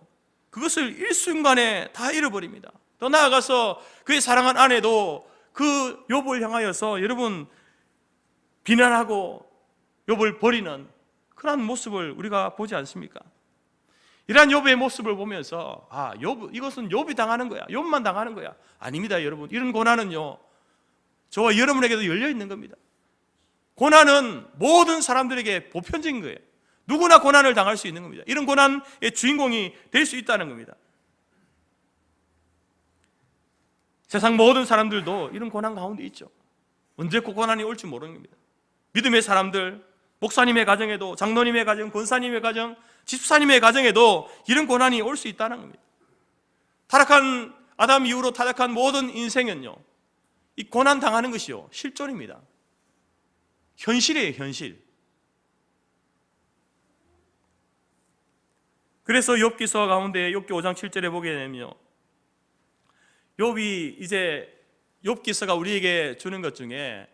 S1: 그것을 일순간에 다 잃어버립니다. 더 나아가서 그의 사랑한 아내도 그 욥을 향하여서 여러분 비난하고 욥을 버리는 그런 모습을 우리가 보지 않습니까? 이러한 욥의 모습을 보면서 욥, 이것은 욥이 당하는 거야, 욥만 당하는 거야. 아닙니다 여러분. 이런 고난은요 저와 여러분에게도 열려 있는 겁니다. 고난은 모든 사람들에게 보편적인 거예요. 누구나 고난을 당할 수 있는 겁니다. 이런 고난의 주인공이 될 수 있다는 겁니다. 세상 모든 사람들도 이런 고난 가운데 있죠. 언제 그 고난이 올지 모르는 겁니다. 믿음의 사람들, 목사님의 가정에도, 장로님의 가정, 권사님의 가정, 집사님의 가정에도 이런 고난이 올 수 있다는 겁니다. 타락한 아담 이후로 타락한 모든 인생은요 이 고난 당하는 것이요 실존입니다. 현실이에요, 현실. 그래서 욥기서 가운데 욥기 5장 7절에 보게 되면요 욥이 이제 욥기서가 우리에게 주는 것 중에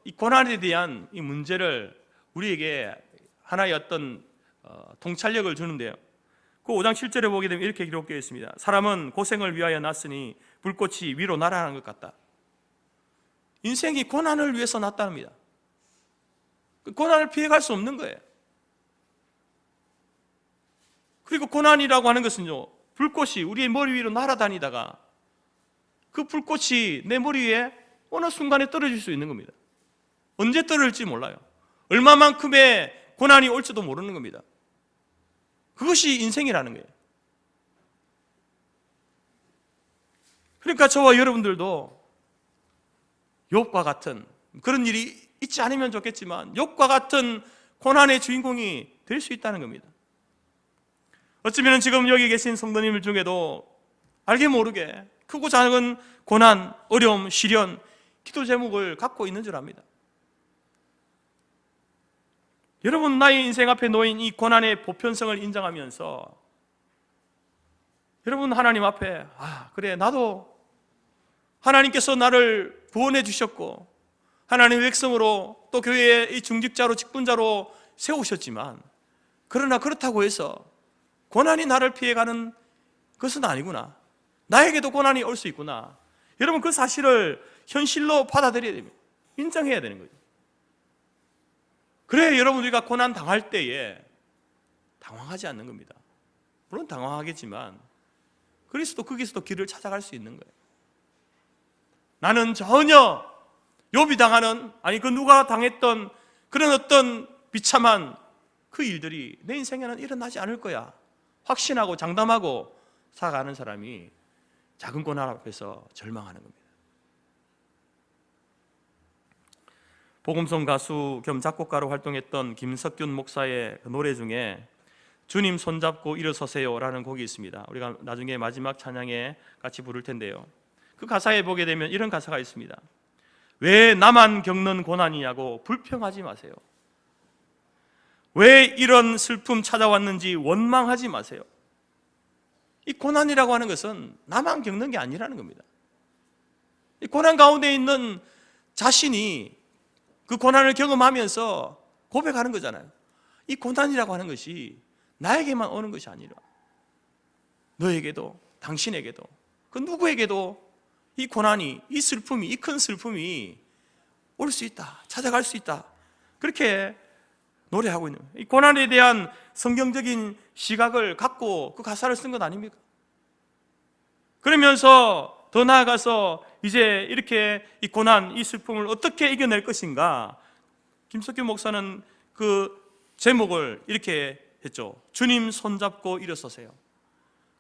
S1: 이 고난에 대한 이 문제를 우리에게 하나의 어떤 통찰력을 주는데요. 그 5장 7절에 보게 되면 이렇게 기록되어 있습니다. 사람은 고생을 위하여 났으니 불꽃이 위로 날아가는 것 같다. 인생이 고난을 위해서 났답니다. 그 고난을 피해갈 수 없는 거예요. 그리고 고난이라고 하는 것은요 불꽃이 우리의 머리 위로 날아다니다가 그 불꽃이 내 머리 위에 어느 순간에 떨어질 수 있는 겁니다. 언제 떨어질지 몰라요. 얼마만큼의 고난이 올지도 모르는 겁니다. 그것이 인생이라는 거예요. 그러니까 저와 여러분들도 욥과 같은 그런 일이 있지 않으면 좋겠지만 욥과 같은 고난의 주인공이 될 수 있다는 겁니다. 어쩌면 지금 여기 계신 성도님들 중에도 알게 모르게 크고 작은 고난, 어려움, 시련, 기도 제목을 갖고 있는 줄 압니다. 여러분 나의 인생 앞에 놓인 이 고난의 보편성을 인정하면서 여러분 하나님 앞에 그래 나도 하나님께서 나를 구원해 주셨고 하나님의 백성으로 또 교회의 이 중직자로 직분자로 세우셨지만 그러나 그렇다고 해서 고난이 나를 피해가는 것은 아니구나. 나에게도 고난이 올 수 있구나. 여러분 그 사실을 현실로 받아들여야 됩니다. 인정해야 되는 거죠. 그래야 여러분 우리가 고난 당할 때에 당황하지 않는 겁니다. 물론 당황하겠지만 그리스도 거기서도 길을 찾아갈 수 있는 거예요. 나는 전혀 욥이 당하는 그 누가 당했던 그런 어떤 비참한 그 일들이 내 인생에는 일어나지 않을 거야 확신하고 장담하고 살아가는 사람이 작은 고난 앞에서 절망하는 겁니다. 복음송 가수 겸 작곡가로 활동했던 김석균 목사의 노래 중에 주님 손잡고 일어서세요라는 곡이 있습니다. 우리가 나중에 마지막 찬양에 같이 부를 텐데요. 그 가사에 보게 되면 이런 가사가 있습니다. 왜 나만 겪는 고난이냐고 불평하지 마세요. 왜 이런 슬픔 찾아왔는지 원망하지 마세요. 이 고난이라고 하는 것은 나만 겪는 게 아니라는 겁니다. 이 고난 가운데 있는 자신이 그 고난을 경험하면서 고백하는 거잖아요. 이 고난이라고 하는 것이 나에게만 오는 것이 아니라 너에게도, 당신에게도, 그 누구에게도 이 고난이, 이 슬픔이, 이 큰 슬픔이 올 수 있다, 찾아갈 수 있다, 그렇게 노래하고 있는 거예요. 이 고난에 대한 성경적인 시각을 갖고 그 가사를 쓴 것 아닙니까? 그러면서 더 나아가서 이제 이렇게 이 고난, 이 슬픔을 어떻게 이겨낼 것인가, 김석규 목사는 그 제목을 이렇게 했죠. 주님 손잡고 일어서세요.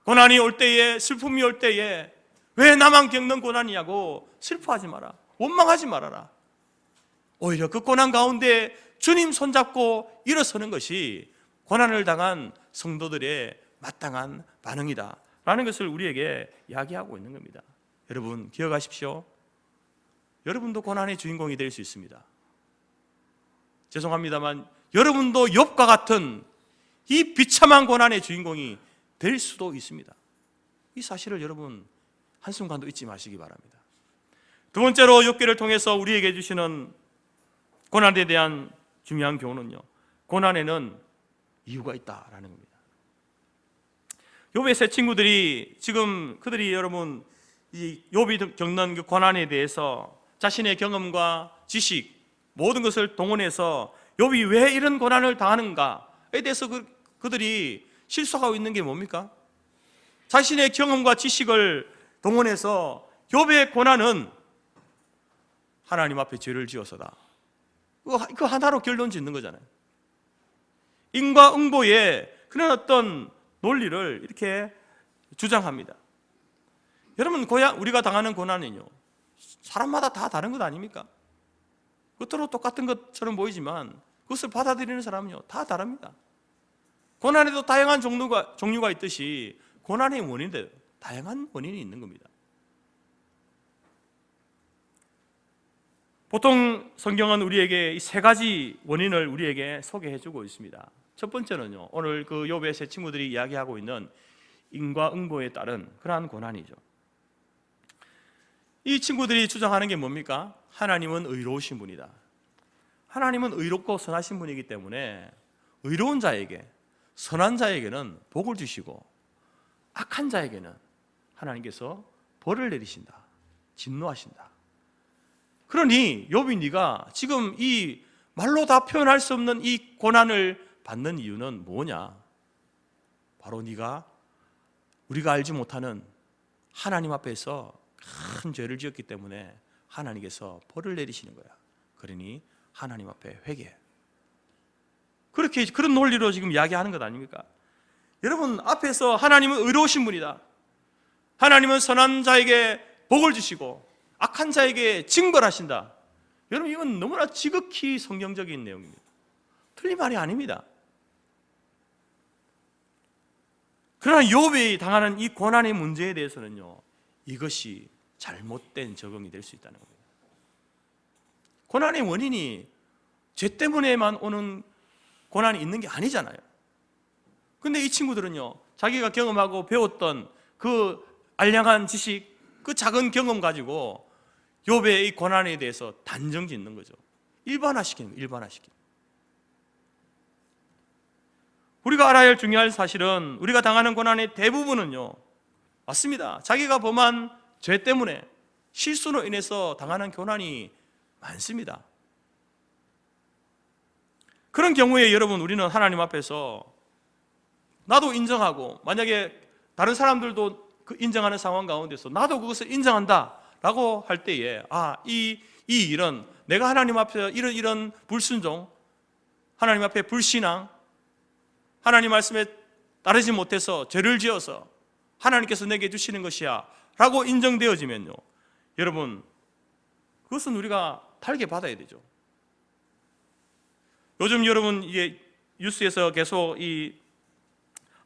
S1: 고난이 올 때에, 슬픔이 올 때에 왜 나만 겪는 고난이냐고 슬퍼하지 마라, 원망하지 말아라. 오히려 그 고난 가운데 주님 손잡고 일어서는 것이 고난을 당한 성도들의 마땅한 반응이다 라는 것을 우리에게 이야기하고 있는 겁니다. 여러분 기억하십시오. 여러분도 고난의 주인공이 될 수 있습니다. 죄송합니다만 여러분도 욥과 같은 이 비참한 고난의 주인공이 될 수도 있습니다. 이 사실을 여러분 한순간도 잊지 마시기 바랍니다. 두 번째로 욥기를 통해서 우리에게 주시는 고난에 대한 중요한 교훈은요, 고난에는 이유가 있다라는 겁니다. 욥의 세 친구들이 지금 그들이 여러분 이 욥이 겪는 그 고난에 대해서 자신의 경험과 지식 모든 것을 동원해서 욥이 왜 이런 고난을 당하는가에 대해서 그들이 실수하고 있는 게 뭡니까? 자신의 경험과 지식을 동원해서 욥의 고난은 하나님 앞에 죄를 지어서다, 그 하나로 결론 짓는 거잖아요. 인과응보의 그런 어떤 논리를 이렇게 주장합니다. 여러분 우리가 당하는 고난은요, 사람마다 다 다른 것 아닙니까? 겉으로 똑같은 것처럼 보이지만 그것을 받아들이는 사람은요 다 다릅니다. 고난에도 다양한 종류가 있듯이 고난의 원인도 다양한 원인이 있는 겁니다. 보통 성경은 우리에게 이 세 가지 원인을 우리에게 소개해주고 있습니다. 첫 번째는요, 오늘 그 욥의 세 친구들이 이야기하고 있는 인과응보에 따른 그러한 고난이죠. 이 친구들이 주장하는 게 뭡니까? 하나님은 의로우신 분이다. 하나님은 의롭고 선하신 분이기 때문에 의로운 자에게, 선한 자에게는 복을 주시고 악한 자에게는 하나님께서 벌을 내리신다, 진노하신다. 그러니 욥이 네가 지금 이 말로 다 표현할 수 없는 이 고난을 받는 이유는 뭐냐? 바로 네가 우리가 알지 못하는 하나님 앞에서 큰 죄를 지었기 때문에 하나님께서 벌을 내리시는 거야. 그러니 하나님 앞에 회개해. 그렇게 그런 논리로 지금 이야기하는 것 아닙니까? 여러분 앞에서 하나님은 의로우신 분이다, 하나님은 선한 자에게 복을 주시고 악한 자에게 징벌하신다. 여러분 이건 너무나 지극히 성경적인 내용입니다. 틀린 말이 아닙니다. 그러나 욥이 당하는 이 고난의 문제에 대해서는요, 이것이 잘못된 적응이 될 수 있다는 겁니다. 고난의 원인이 죄 때문에만 오는 고난이 있는 게 아니잖아요. 근데 이 친구들은요, 자기가 경험하고 배웠던 그 알량한 지식, 그 작은 경험 가지고 욥의 이 고난에 대해서 단정 짓는 거죠. 일반화시키는 거예요. 일반화시키는. 우리가 알아야 할 중요한 사실은 우리가 당하는 고난의 대부분은요, 맞습니다. 자기가 범한 죄 때문에 실수로 인해서 당하는 고난이 많습니다. 그런 경우에 여러분 우리는 하나님 앞에서 나도 인정하고, 만약에 다른 사람들도 그 인정하는 상황 가운데서 나도 그것을 인정한다 라고 할 때에 이 일은 내가 하나님 앞에 이런 불순종, 하나님 앞에 불신앙, 하나님 말씀에 따르지 못해서 죄를 지어서 하나님께서 내게 주시는 것이야 라고 인정되어지면요, 여러분, 그것은 우리가 달게 받아야 되죠. 요즘 여러분 이게 뉴스에서 계속 이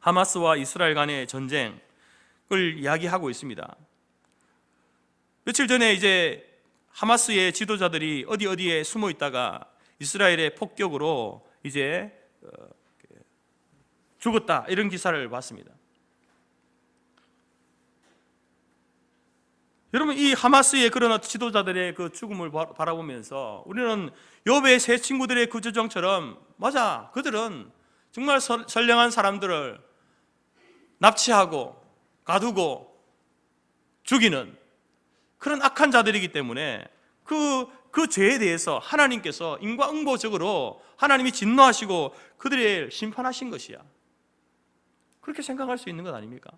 S1: 하마스와 이스라엘 간의 전쟁을 이야기하고 있습니다. 며칠 전에 이제 하마스의 지도자들이 어디에 숨어 있다가 이스라엘의 폭격으로 이제 죽었다, 이런 기사를 봤습니다. 여러분, 이 하마스의 그런 지도자들의 그 죽음을 바라보면서 우리는 욥의 세 친구들의 구조정처럼, 맞아, 그들은 정말 선량한 사람들을 납치하고 가두고 죽이는 그런 악한 자들이기 때문에 그 죄에 대해서 하나님께서 인과응보적으로 하나님이 진노하시고 그들을 심판하신 것이야, 그렇게 생각할 수 있는 것 아닙니까?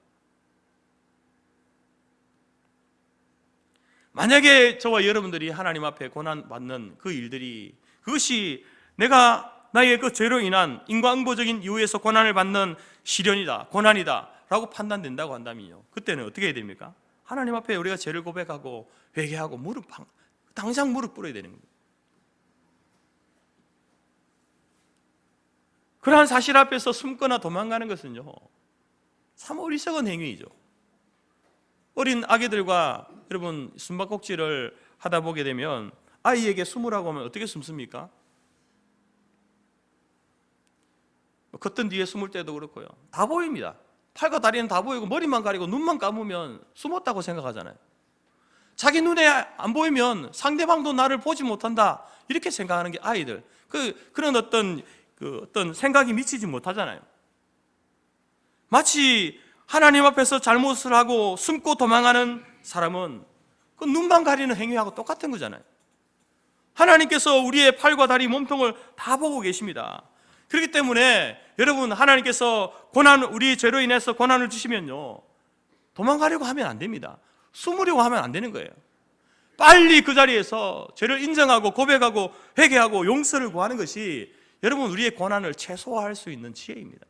S1: 만약에 저와 여러분들이 하나님 앞에 고난받는 그 일들이, 그것이 내가 나의 그 죄로 인한 인과응보적인 이유에서 고난을 받는 시련이다, 고난이다 라고 판단된다고 한다면요, 그때는 어떻게 해야 됩니까? 하나님 앞에 우리가 죄를 고백하고 회개하고 당장 무릎 꿇어야 되는 겁니다. 그러한 사실 앞에서 숨거나 도망가는 것은요, 참 어리석은 행위이죠. 어린 아기들과 여러분 숨바꼭질을 하다 보게 되면 아이에게 숨으라고 하면 어떻게 숨습니까? 겉던 뒤에 숨을 때도 그렇고요, 다 보입니다. 팔과 다리는 다 보이고 머리만 가리고 눈만 감으면 숨었다고 생각하잖아요. 자기 눈에 안 보이면 상대방도 나를 보지 못한다, 이렇게 생각하는 게 아이들. 그런 어떤 생각이 미치지 못하잖아요. 마치 하나님 앞에서 잘못을 하고 숨고 도망하는 사람은 그 눈만 가리는 행위하고 똑같은 거잖아요. 하나님께서 우리의 팔과 다리, 몸통을 다 보고 계십니다. 그렇기 때문에 여러분, 하나님께서 우리 죄로 인해서 고난을 주시면요, 도망가려고 하면 안 됩니다. 숨으려고 하면 안 되는 거예요. 빨리 그 자리에서 죄를 인정하고 고백하고 회개하고 용서를 구하는 것이 여러분 우리의 고난을 최소화할 수 있는 지혜입니다.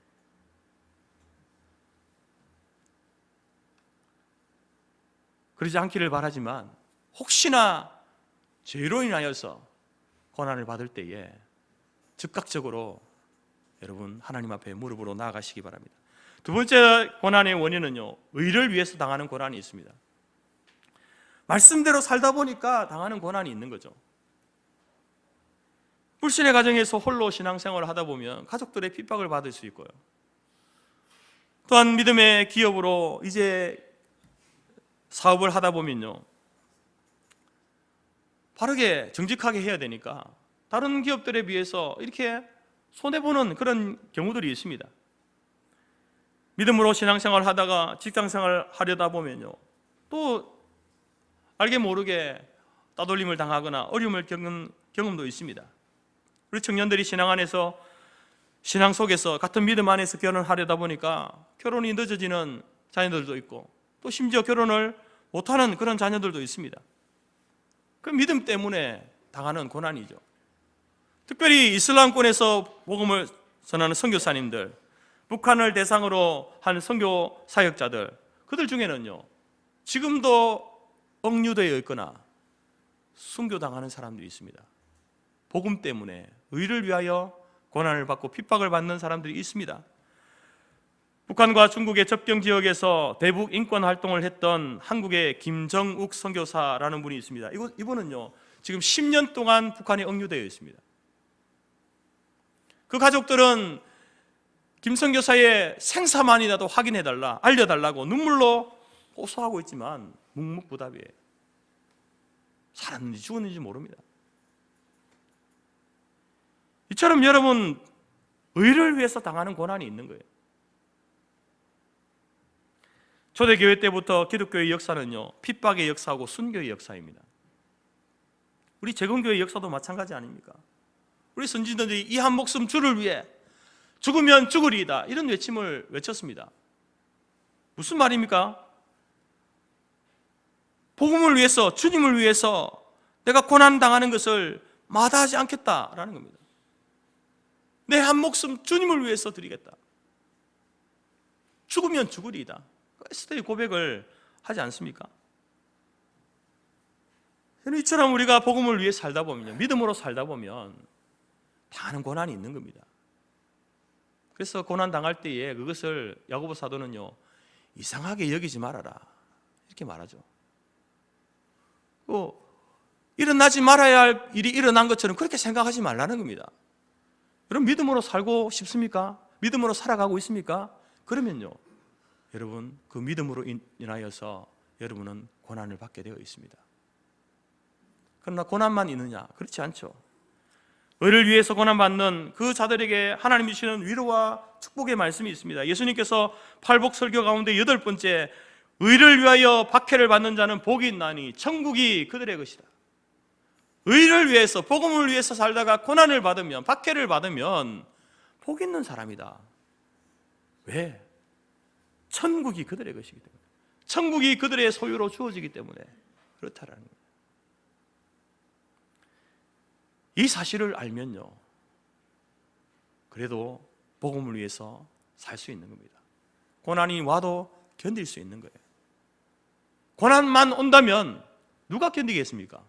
S1: 그러지 않기를 바라지만 혹시나 죄로 인하여서 고난을 받을 때에 즉각적으로 여러분 하나님 앞에 무릎으로 나아가시기 바랍니다. 두 번째 고난의 원인은요, 의를 위해서 당하는 고난이 있습니다. 말씀대로 살다 보니까 당하는 고난이 있는 거죠. 불신의 가정에서 홀로 신앙생활을 하다 보면 가족들의 핍박을 받을 수 있고요, 또한 믿음의 기업으로 이제 사업을 하다 보면요, 바르게 정직하게 해야 되니까 다른 기업들에 비해서 이렇게 손해보는 그런 경우들이 있습니다. 믿음으로 신앙생활을 하다가 직장생활을 하려다 보면요, 또 알게 모르게 따돌림을 당하거나 어려움을 겪는 경험도 있습니다. 우리 청년들이 신앙 안에서, 신앙 속에서 같은 믿음 안에서 결혼하려다 보니까 결혼이 늦어지는 자녀들도 있고, 또 심지어 결혼을 못하는 그런 자녀들도 있습니다. 그 믿음 때문에 당하는 고난이죠. 특별히 이슬람권에서 복음을 전하는 선교사님들, 북한을 대상으로 한 선교 사역자들, 그들 중에는요, 지금도 억류되어 있거나 순교당하는 사람들이 있습니다. 복음 때문에 의를 위하여 고난을 받고 핍박을 받는 사람들이 있습니다. 북한과 중국의 접경 지역에서 대북 인권 활동을 했던 한국의 김정욱 선교사라는 분이 있습니다. 이분은요, 지금 10년 동안 북한에 억류되어 있습니다. 그 가족들은 김 선교사의 생사만이라도 확인해달라, 알려달라고 눈물로 호소하고 있지만 묵묵부답이에요. 살았는지 죽었는지 모릅니다. 이처럼 여러분, 의를 위해서 당하는 고난이 있는 거예요. 초대교회 때부터 기독교의 역사는요, 핍박의 역사하고 순교의 역사입니다. 우리 재건교의 역사도 마찬가지 아닙니까? 우리 선지자들이 이 한 목숨 주를 위해 죽으면 죽으리이다, 이런 외침을 외쳤습니다. 무슨 말입니까? 복음을 위해서, 주님을 위해서 내가 고난 당하는 것을 마다하지 않겠다라는 겁니다. 내 한 목숨 주님을 위해서 드리겠다. 죽으면 죽으리이다. 에스더의 고백을 하지 않습니까? 이처럼 우리가 복음을 위해 살다 보면요, 믿음으로 살다 보면 당하는 고난이 있는 겁니다. 그래서 고난 당할 때에 그것을 야고보 사도는요, 이상하게 여기지 말아라 이렇게 말하죠. 일어나지 말아야 할 일이 일어난 것처럼 그렇게 생각하지 말라는 겁니다. 여러분, 믿음으로 살고 싶습니까? 믿음으로 살아가고 있습니까? 그러면요, 여러분, 그 믿음으로 인하여서 여러분은 고난을 받게 되어 있습니다. 그러나 고난만 있느냐? 그렇지 않죠. 의를 위해서 고난받는 그 자들에게 하나님이 주시는 위로와 축복의 말씀이 있습니다. 예수님께서 팔복 설교 가운데 8번째, 의를 위하여 박해를 받는 자는 복이 있나니 천국이 그들의 것이다. 의를 위해서, 복음을 위해서 살다가 고난을 받으면, 박해를 받으면 복 있는 사람이다. 왜? 천국이 그들의 것이기 때문에, 천국이 그들의 소유로 주어지기 때문에 그렇다라는 거예요. 이 사실을 알면요, 그래도 복음을 위해서 살 수 있는 겁니다. 고난이 와도 견딜 수 있는 거예요. 고난만 온다면 누가 견디겠습니까?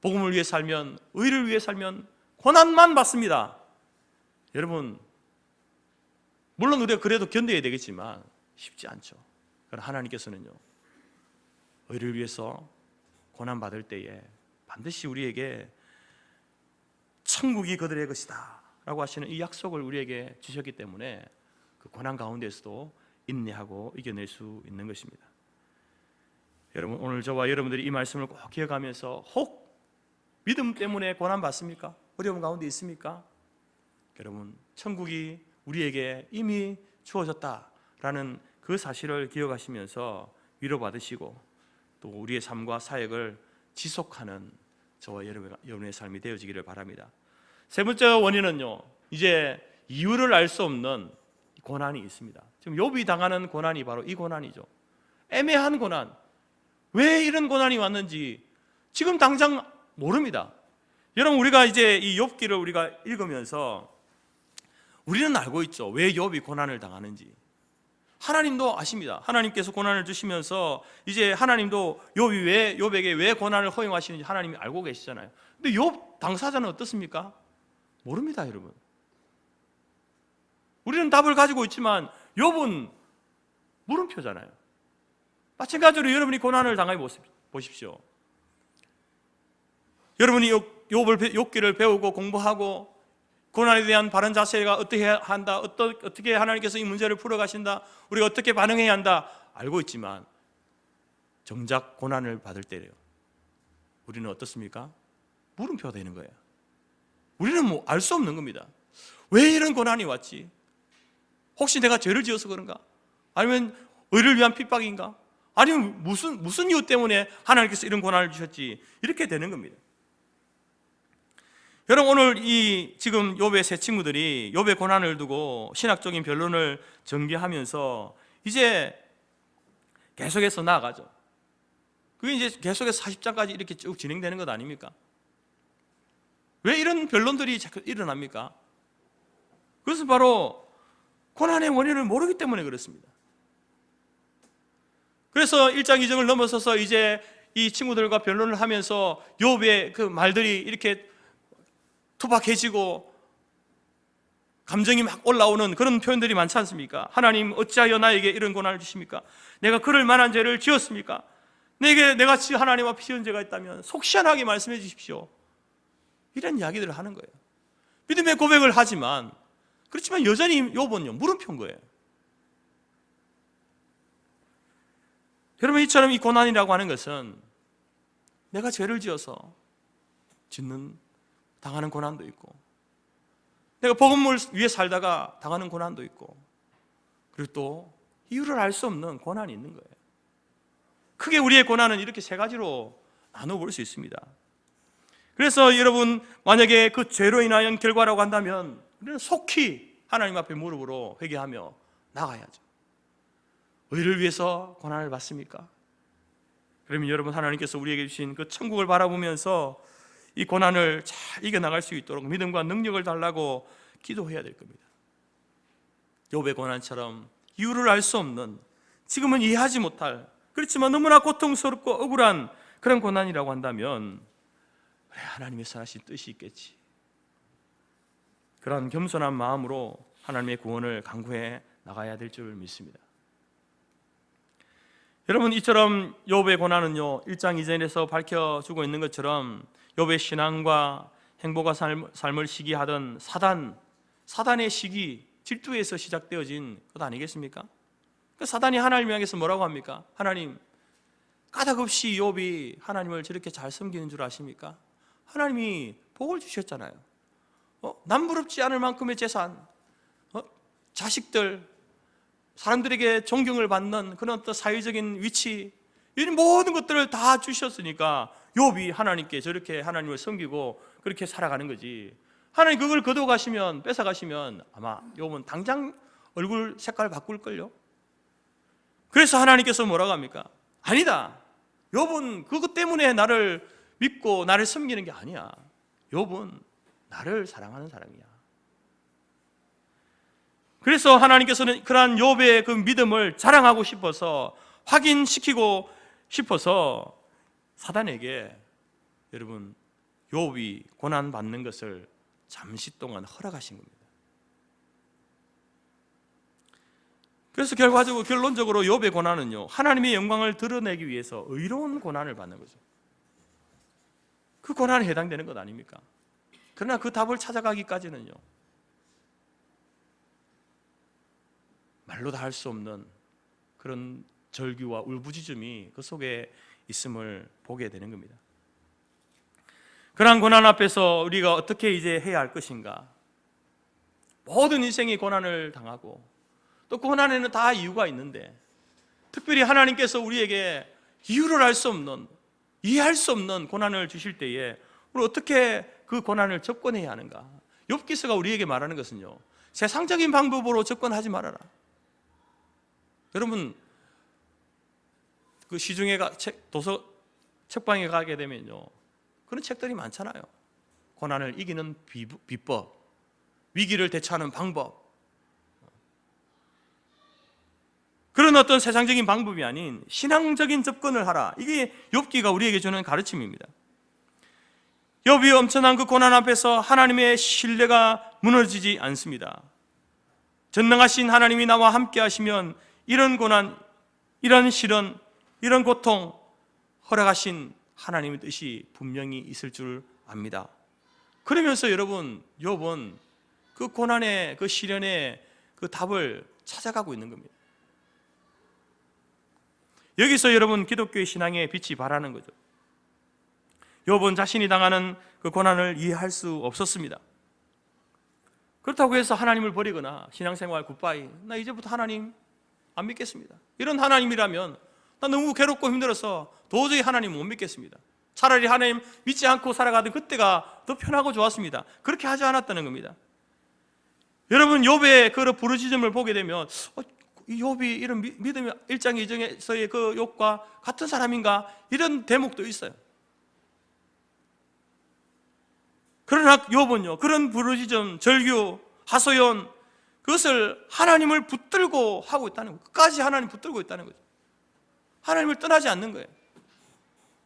S1: 복음을 위해 살면, 의를 위해 살면 고난만 받습니다. 여러분, 물론 우리가 그래도 견뎌야 되겠지만 쉽지 않죠. 그러나 하나님께서는요, 의를 위해서 고난받을 때에 반드시 우리에게 천국이 그들의 것이다 라고 하시는 이 약속을 우리에게 주셨기 때문에 그 고난 가운데서도 인내하고 이겨낼 수 있는 것입니다. 여러분, 오늘 저와 여러분들이 이 말씀을 꼭 기억하면서, 혹 믿음 때문에 고난 받습니까? 어려움 가운데 있습니까? 여러분, 천국이 우리에게 이미 주어졌다라는 그 사실을 기억하시면서 위로받으시고 또 우리의 삶과 사역을 지속하는 저와 여러분의 삶이 되어지기를 바랍니다. 세 번째 원인은요, 이제 이유를 알 수 없는 고난이 있습니다. 지금 욥이 당하는 고난이 바로 이 고난이죠. 애매한 고난. 왜 이런 고난이 왔는지 지금 당장 모릅니다. 여러분, 우리가 이제 이 욥기를 우리가 읽으면서 우리는 알고 있죠. 왜 욥이 고난을 당하는지. 하나님도 아십니다. 하나님께서 고난을 주시면서 이제 하나님도 욥에게 왜 고난을 허용하시는지 하나님이 알고 계시잖아요. 근데 욥 당사자는 어떻습니까? 모릅니다, 여러분. 우리는 답을 가지고 있지만 욥은 물음표잖아요. 마찬가지로 여러분이 고난을 당해 보십시오. 여러분이 욥기를 배우고 공부하고 고난에 대한 바른 자세가 어떻게 한다, 어떻게 하나님께서 이 문제를 풀어가신다, 우리가 어떻게 반응해야 한다 알고 있지만 정작 고난을 받을 때래요, 우리는 어떻습니까? 물음표가 되는 거예요. 우리는 알 수 없는 겁니다. 왜 이런 고난이 왔지? 혹시 내가 죄를 지어서 그런가? 아니면 의를 위한 핍박인가? 아니면 무슨 이유 때문에 하나님께서 이런 고난을 주셨지? 이렇게 되는 겁니다. 여러분, 오늘 이 지금 욥의 세 친구들이 욥의 고난을 두고 신학적인 변론을 전개하면서 이제 계속해서 나아가죠. 그게 이제 계속해서 40장까지 이렇게 쭉 진행되는 것 아닙니까? 왜 이런 변론들이 자꾸 일어납니까? 그것은 바로 고난의 원인을 모르기 때문에 그렇습니다. 그래서 1장 2장을 넘어서서 이제 이 친구들과 변론을 하면서 욥의 그 말들이 이렇게 투박해지고 감정이 막 올라오는 그런 표현들이 많지 않습니까? 하나님, 어찌하여 나에게 이런 고난을 주십니까? 내가 그럴 만한 죄를 지었습니까? 내가 하나님 앞에 지은 죄가 있다면 속 시원하게 말씀해 주십시오. 이런 이야기들을 하는 거예요. 믿음의 고백을 하지만, 그렇지만 여전히 욥은요, 물음표인 거예요. 여러분, 이처럼 이 고난이라고 하는 것은 내가 죄를 지어서 당하는 고난도 있고, 내가 복음을 위해 살다가 당하는 고난도 있고, 그리고 또 이유를 알 수 없는 고난이 있는 거예요. 크게 우리의 고난은 이렇게 세 가지로 나눠볼 수 있습니다. 그래서 여러분, 만약에 그 죄로 인한 결과라고 한다면 우리는 속히 하나님 앞에 무릎으로 회개하며 나가야죠. 의를 위해서 고난을 받습니까? 그러면 여러분, 하나님께서 우리에게 주신 그 천국을 바라보면서 이 고난을 잘 이겨나갈 수 있도록 믿음과 능력을 달라고 기도해야 될 겁니다. 욥의 고난처럼 이유를 알 수 없는, 지금은 이해하지 못할, 그렇지만 너무나 고통스럽고 억울한 그런 고난이라고 한다면 그래, 하나님의 선하신 뜻이 있겠지. 그런 겸손한 마음으로 하나님의 구원을 간구해 나가야 될 줄 믿습니다. 여러분, 이처럼 욥의 고난은요 1장 2절에서 밝혀주고 있는 것처럼 욥의 신앙과 행복한 삶을 시기하던 사단의 시기, 질투에서 시작되어진 것 아니겠습니까? 그 사단이 하나님 향해서 뭐라고 합니까? 하나님, 까닭없이 욥이 하나님을 저렇게 잘 섬기는 줄 아십니까? 하나님이 복을 주셨잖아요. 남부럽지 않을 만큼의 재산, 자식들, 사람들에게 존경을 받는 그런 어떤 사회적인 위치, 이런 모든 것들을 다 주셨으니까 욥이 하나님께 저렇게 하나님을 섬기고 그렇게 살아가는 거지. 하나님 그걸 거둬가시면, 뺏어가시면 아마 욥은 당장 얼굴 색깔 바꿀걸요. 그래서 하나님께서 뭐라고 합니까? 아니다, 욥은 그것 때문에 나를 믿고 나를 섬기는 게 아니야. 욥은 나를 사랑하는 사람이야. 그래서 하나님께서는 그러한 욥의 그 믿음을 자랑하고 싶어서, 확인시키고 싶어서 사단에게 여러분 욥이 고난받는 것을 잠시 동안 허락하신 겁니다. 그래서 결론적으로 욥의 고난은요 하나님의 영광을 드러내기 위해서 의로운 고난을 받는 거죠. 그 고난에 해당되는 것 아닙니까? 그러나 그 답을 찾아가기까지는요 말로 다 할 수 없는 그런 절규와 울부짖음이 그 속에 있음을 보게 되는 겁니다. 그러한 고난 앞에서 우리가 어떻게 이제 해야 할 것인가? 모든 인생이 고난을 당하고 또 그 고난에는 다 이유가 있는데, 특별히 하나님께서 우리에게 이유를 알 수 없는, 이해할 수 없는 고난을 주실 때에 우리 어떻게 그 고난을 접근해야 하는가? 욥기서가 우리에게 말하는 것은요 세상적인 방법으로 접근하지 말아라. 여러분, 그 시중에 책방에 가게 되면요 그런 책들이 많잖아요. 고난을 이기는 비법, 위기를 대처하는 방법, 그런 어떤 세상적인 방법이 아닌 신앙적인 접근을 하라. 이게 욥기가 우리에게 주는 가르침입니다. 욥이 엄청난 그 고난 앞에서 하나님의 신뢰가 무너지지 않습니다. 전능하신 하나님이 나와 함께 하시면 이런 고난, 이런 시련, 이런 고통 허락하신 하나님의 뜻이 분명히 있을 줄 압니다. 그러면서 여러분, 욥은 그 고난의, 그 시련의 그 답을 찾아가고 있는 겁니다. 여기서 여러분 기독교의 신앙의 빛이 발하는 거죠. 욥은 자신이 당하는 그 고난을 이해할 수 없었습니다. 그렇다고 해서 하나님을 버리거나 신앙생활 굿바이, 나 이제부터 하나님 안 믿겠습니다, 이런 하나님이라면 나 너무 괴롭고 힘들어서 도저히 하나님 못 믿겠습니다, 차라리 하나님 믿지 않고 살아가던 그때가 더 편하고 좋았습니다, 그렇게 하지 않았다는 겁니다. 여러분, 욥의 그 부르짖음을 보게 되면 이 욥이 이런 믿음의 1장 2장에서의 그 욥과 같은 사람인가, 이런 대목도 있어요. 그러나 욥은요 그런 부르짖음, 절규, 하소연, 그것을 하나님을 붙들고 하고 있다는 거예요. 끝까지 하나님 붙들고 있다는 거죠. 하나님을 떠나지 않는 거예요.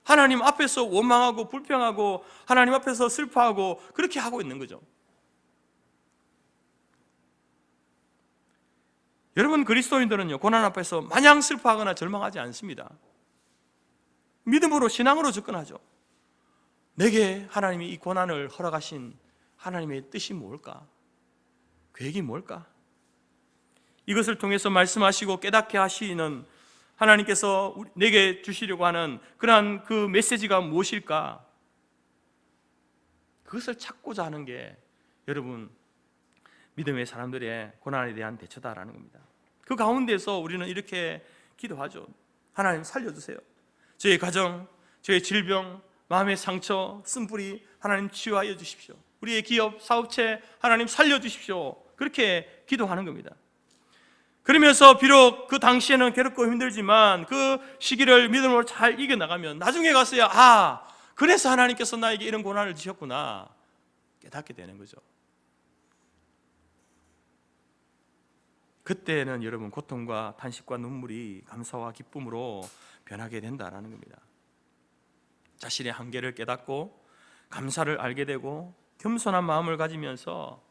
S1: 하나님 앞에서 원망하고 불평하고 하나님 앞에서 슬퍼하고 그렇게 하고 있는 거죠. 여러분, 그리스도인들은요 고난 앞에서 마냥 슬퍼하거나 절망하지 않습니다. 믿음으로, 신앙으로 접근하죠. 내게 하나님이 이 고난을 허락하신 하나님의 뜻이 뭘까? 계획이 뭘까? 이것을 통해서 말씀하시고 깨닫게 하시는 하나님께서 내게 주시려고 하는 그러한 그 메시지가 무엇일까? 그것을 찾고자 하는 게 여러분 믿음의 사람들의 고난에 대한 대처다라는 겁니다. 그 가운데서 우리는 이렇게 기도하죠. 하나님 살려주세요. 저의 가정, 저의 질병, 마음의 상처, 쓴뿌리 하나님 치유하여 주십시오. 우리의 기업, 사업체 하나님 살려주십시오. 그렇게 기도하는 겁니다. 그러면서 비록 그 당시에는 괴롭고 힘들지만 그 시기를 믿음으로 잘 이겨나가면 나중에 가서야 그래서 하나님께서 나에게 이런 고난을 주셨구나 깨닫게 되는 거죠. 그때는 여러분 고통과 탄식과 눈물이 감사와 기쁨으로 변하게 된다라는 겁니다. 자신의 한계를 깨닫고 감사를 알게 되고 겸손한 마음을 가지면서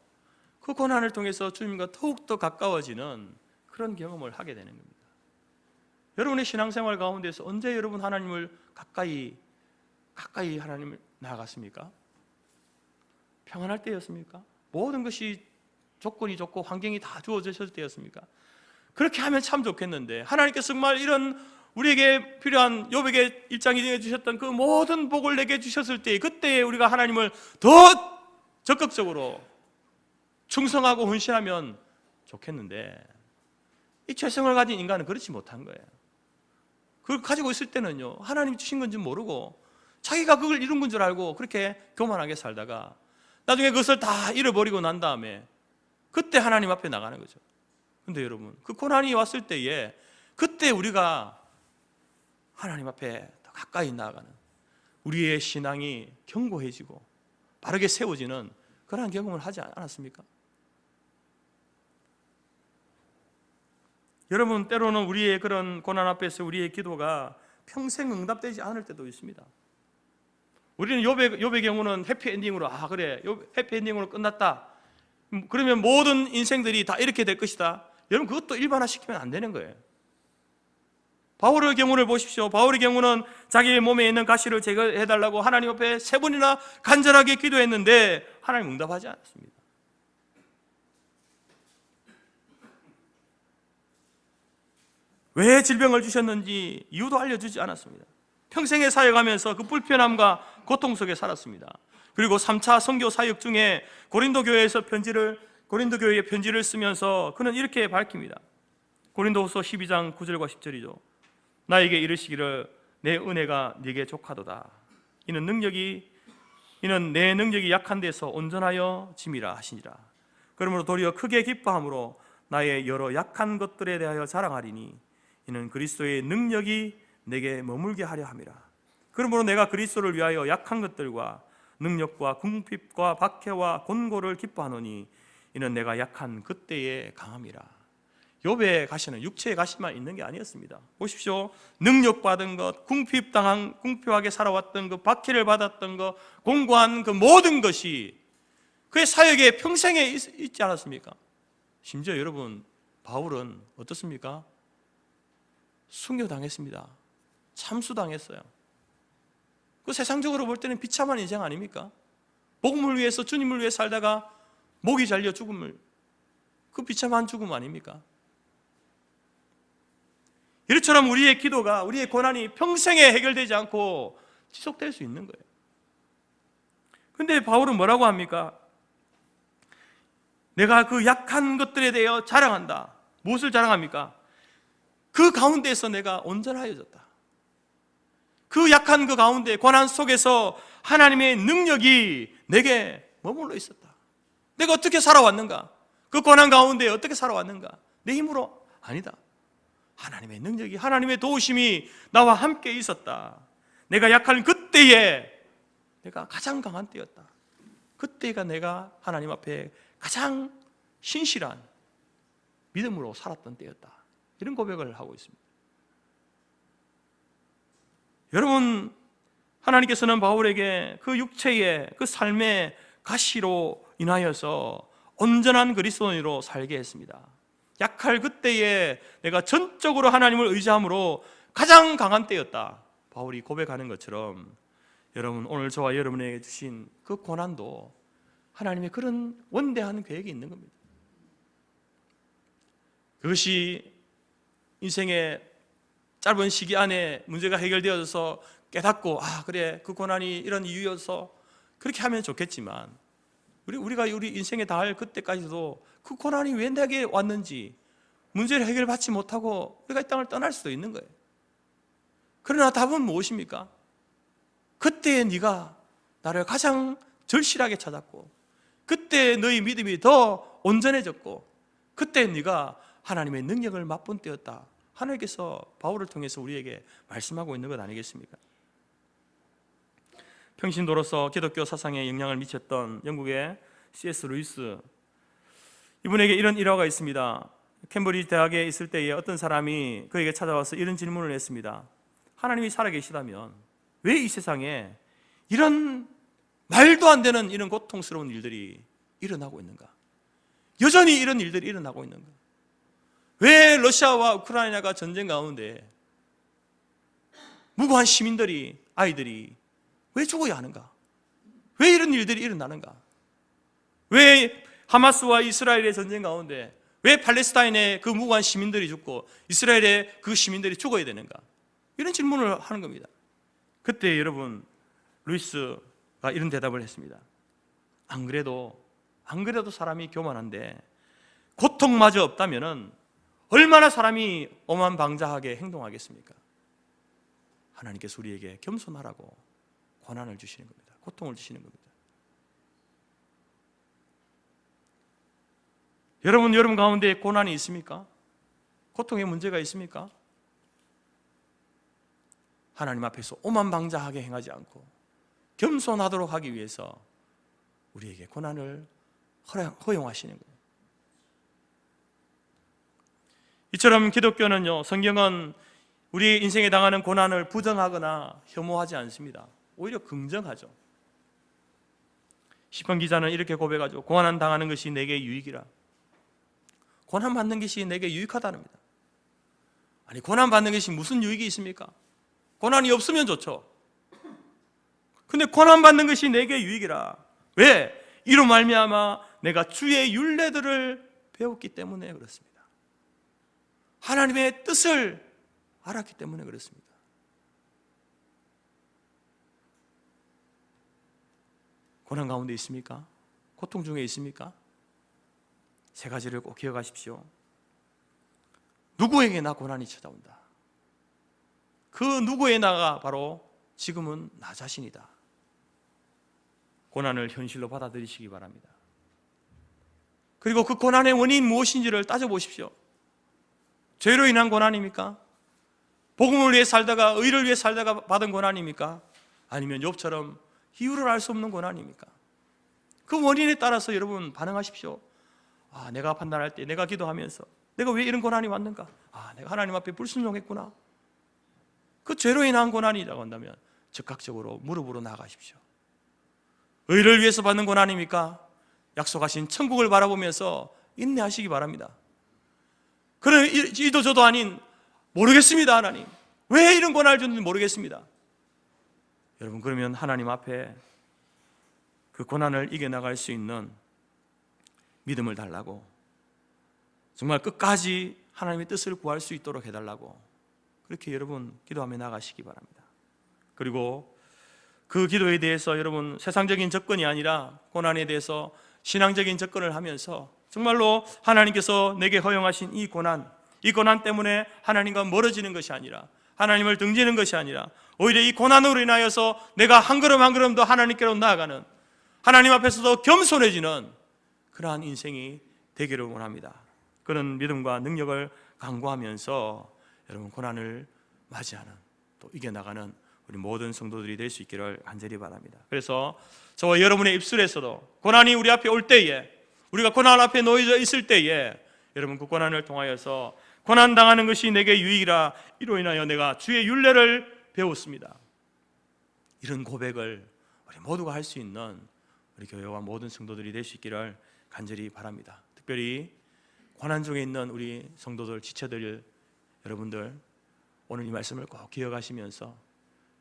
S1: 그 고난을 통해서 주님과 더욱더 가까워지는 그런 경험을 하게 되는 겁니다. 여러분의 신앙생활 가운데서 언제 여러분 하나님을 가까이 하나님을 나아갔습니까? 평안할 때였습니까? 모든 것이 조건이 좋고 환경이 다 주어졌을 때였습니까? 그렇게 하면 참 좋겠는데 하나님께서 정말 이런 우리에게 필요한 욥에게 1장에 주셨던 그 모든 복을 내게 주셨을 때 그때 우리가 하나님을 더 적극적으로 충성하고 헌신하면 좋겠는데 이 죄성을 가진 인간은 그렇지 못한 거예요. 그걸 가지고 있을 때는요 하나님이 주신 건지 모르고 자기가 그걸 이룬 건 줄 알고 그렇게 교만하게 살다가 나중에 그것을 다 잃어버리고 난 다음에 그때 하나님 앞에 나가는 거죠. 근데 여러분 그 고난이 왔을 때에 그때 우리가 하나님 앞에 더 가까이 나아가는 우리의 신앙이 견고해지고 바르게 세워지는 그러한 경험을 하지 않았습니까? 여러분 때로는 우리의 그런 고난 앞에서 우리의 기도가 평생 응답되지 않을 때도 있습니다. 우리는 욥의 경우는 해피엔딩으로 그래 해피엔딩으로 끝났다 그러면 모든 인생들이 다 이렇게 될 것이다. 여러분 그것도 일반화시키면 안 되는 거예요. 바울의 경우를 보십시오. 바울의 경우는 자기의 몸에 있는 가시를 제거해달라고 하나님 앞에 3번이나 간절하게 기도했는데 하나님 응답하지 않았습니다. 왜 질병을 주셨는지 이유도 알려주지 않았습니다. 평생에 사역하면서 그 불편함과 고통 속에 살았습니다. 그리고 3차 선교 사역 중에 고린도 교회에 편지를 쓰면서 그는 이렇게 밝힙니다. 고린도후서 12장 9절과 10절이죠. 나에게 이르시기를 내 은혜가 네게 족하도다. 이는 내 능력이 약한 데서 온전하여 짐이라 하시니라. 그러므로 도리어 크게 기뻐함으로 나의 여러 약한 것들에 대하여 자랑하리니 이는 그리스도의 능력이 내게 머물게 하려 함이라. 그러므로 내가 그리스도를 위하여 약한 것들과 능력과 궁핍과 박해와 곤고를 기뻐하노니 이는 내가 약한 그때의 강함이라. 욥의 가시는 육체의 가시만 있는 게 아니었습니다. 보십시오. 능력받은 것, 궁핍하게 살아왔던 것, 박해를 받았던 것, 공고한 그 모든 것이 그의 사역에 평생에 있지 않았습니까? 심지어 여러분 바울은 어떻습니까? 순교당했습니다. 참수당했어요. 그 세상적으로 볼 때는 비참한 인생 아닙니까? 복음을 위해서 주님을 위해 살다가 목이 잘려 죽음을 그 비참한 죽음 아닙니까? 이처럼 우리의 기도가 우리의 고난이 평생에 해결되지 않고 지속될 수 있는 거예요. 그런데 바울은 뭐라고 합니까? 내가 그 약한 것들에 대하여 자랑한다. 무엇을 자랑합니까? 그 가운데에서 내가 온전하여졌다. 그 약한 그 가운데 고난 속에서 하나님의 능력이 내게 머물러 있었다. 내가 어떻게 살아왔는가? 그 고난 가운데 어떻게 살아왔는가? 내 힘으로 아니다. 하나님의 능력이 하나님의 도우심이 나와 함께 있었다. 내가 약한 그때에 내가 가장 강한 때였다. 그때가 내가 하나님 앞에 가장 신실한 믿음으로 살았던 때였다. 이런 고백을 하고 있습니다. 여러분 하나님께서는 바울에게 그 육체의 그 삶의 가시로 인하여서 온전한 그리스도인으로 살게 했습니다. 약할 그때에 내가 전적으로 하나님을 의지함으로 가장 강한 때였다. 바울이 고백하는 것처럼 여러분 오늘 저와 여러분에게 주신 그 고난도 하나님의 그런 원대한 계획이 있는 겁니다. 그것이 인생의 짧은 시기 안에 문제가 해결되어서 깨닫고 그래 그 고난이 이런 이유여서 그렇게 하면 좋겠지만 우리가 우리 인생에 닿을 그때까지도 그 고난이 왜 내게 왔는지 문제를 해결받지 못하고 우리가 이 땅을 떠날 수도 있는 거예요. 그러나 답은 무엇입니까? 그때 네가 나를 가장 절실하게 찾았고 그때 너희 믿음이 더 온전해졌고 그때 네가 하나님의 능력을 맛본 때였다. 하나님께서 바울을 통해서 우리에게 말씀하고 있는 것 아니겠습니까? 평신도로서 기독교 사상에 영향을 미쳤던 영국의 C.S. 루이스, 이분에게 이런 일화가 있습니다. 캠브리지 대학에 있을 때에 어떤 사람이 그에게 찾아와서 이런 질문을 했습니다. 하나님이 살아계시다면 왜 이 세상에 이런 말도 안 되는 이런 고통스러운 일들이 일어나고 있는가? 여전히 이런 일들이 일어나고 있는가? 왜 러시아와 우크라이나가 전쟁 가운데 무고한 시민들이, 아이들이 왜 죽어야 하는가? 왜 이런 일들이 일어나는가? 왜 하마스와 이스라엘의 전쟁 가운데 왜 팔레스타인의 그 무고한 시민들이 죽고 이스라엘의 그 시민들이 죽어야 되는가? 이런 질문을 하는 겁니다. 그때 여러분 루이스가 이런 대답을 했습니다. 안 그래도 사람이 교만한데 고통마저 없다면은 얼마나 사람이 오만방자하게 행동하겠습니까? 하나님께서 우리에게 겸손하라고 고난을 주시는 겁니다. 고통을 주시는 겁니다. 여러분 가운데 고난이 있습니까? 고통의 문제가 있습니까? 하나님 앞에서 오만방자하게 행하지 않고 겸손하도록 하기 위해서 우리에게 고난을 허용하시는 거예요. 이처럼 기독교는요, 성경은 우리 인생에 당하는 고난을 부정하거나 혐오하지 않습니다. 오히려 긍정하죠. 시편 기자는 이렇게 고백하죠. 고난 당하는 것이 내게 유익이라. 고난 받는 것이 내게 유익하다는니다. 아니, 고난 받는 것이 무슨 유익이 있습니까? 고난이 없으면 좋죠. 근데 고난 받는 것이 내게 유익이라. 왜? 이로 말미암아 내가 주의 율례들을 배웠기 때문에 그렇습니다. 하나님의 뜻을 알았기 때문에 그렇습니다. 고난 가운데 있습니까? 고통 중에 있습니까? 세 가지를 꼭 기억하십시오. 누구에게나 고난이 찾아온다. 그 누구에나가 바로 지금은 나 자신이다. 고난을 현실로 받아들이시기 바랍니다. 그리고 그 고난의 원인이 무엇인지를 따져보십시오. 죄로 인한 고난입니까? 복음을 위해 살다가, 의를 위해 살다가 받은 고난입니까? 아니면 욥처럼 이유를 알 수 없는 고난입니까? 그 원인에 따라서 여러분 반응하십시오. 내가 판단할 때, 내가 기도하면서 내가 왜 이런 고난이 왔는가? 내가 하나님 앞에 불순종했구나. 그 죄로 인한 고난이라고 한다면 즉각적으로 무릎으로 나가십시오. 의를 위해서 받는 고난입니까? 약속하신 천국을 바라보면서 인내하시기 바랍니다. 그런 이도 저도 아닌 모르겠습니다. 하나님 왜 이런 고난을 줬는지 모르겠습니다. 여러분, 그러면 하나님 앞에 그 고난을 이겨나갈 수 있는 믿음을 달라고, 정말 끝까지 하나님의 뜻을 구할 수 있도록 해달라고 그렇게 여러분 기도하며 나가시기 바랍니다. 그리고 그 기도에 대해서 여러분 세상적인 접근이 아니라 고난에 대해서 신앙적인 접근을 하면서 정말로 하나님께서 내게 허용하신 이 고난 때문에 하나님과 멀어지는 것이 아니라, 하나님을 등지는 것이 아니라 오히려 이 고난으로 인하여서 내가 한 걸음 한 걸음 더 하나님께로 나아가는, 하나님 앞에서도 겸손해지는 그러한 인생이 되기를 원합니다. 그런 믿음과 능력을 강구하면서 여러분 고난을 맞이하는, 또 이겨나가는 우리 모든 성도들이 될 수 있기를 간절히 바랍니다. 그래서 저와 여러분의 입술에서도 고난이 우리 앞에 올 때에, 우리가 고난 앞에 놓여져 있을 때에 여러분 그 고난을 통하여서 고난 당하는 것이 내게 유익이라, 이로 인하여 내가 주의 율례를 배웠습니다. 이런 고백을 우리 모두가 할 수 있는 우리 교회와 모든 성도들이 될 수 있기를 간절히 바랍니다. 특별히 고난 중에 있는 우리 성도들, 지체들 여러분들, 오늘 이 말씀을 꼭 기억하시면서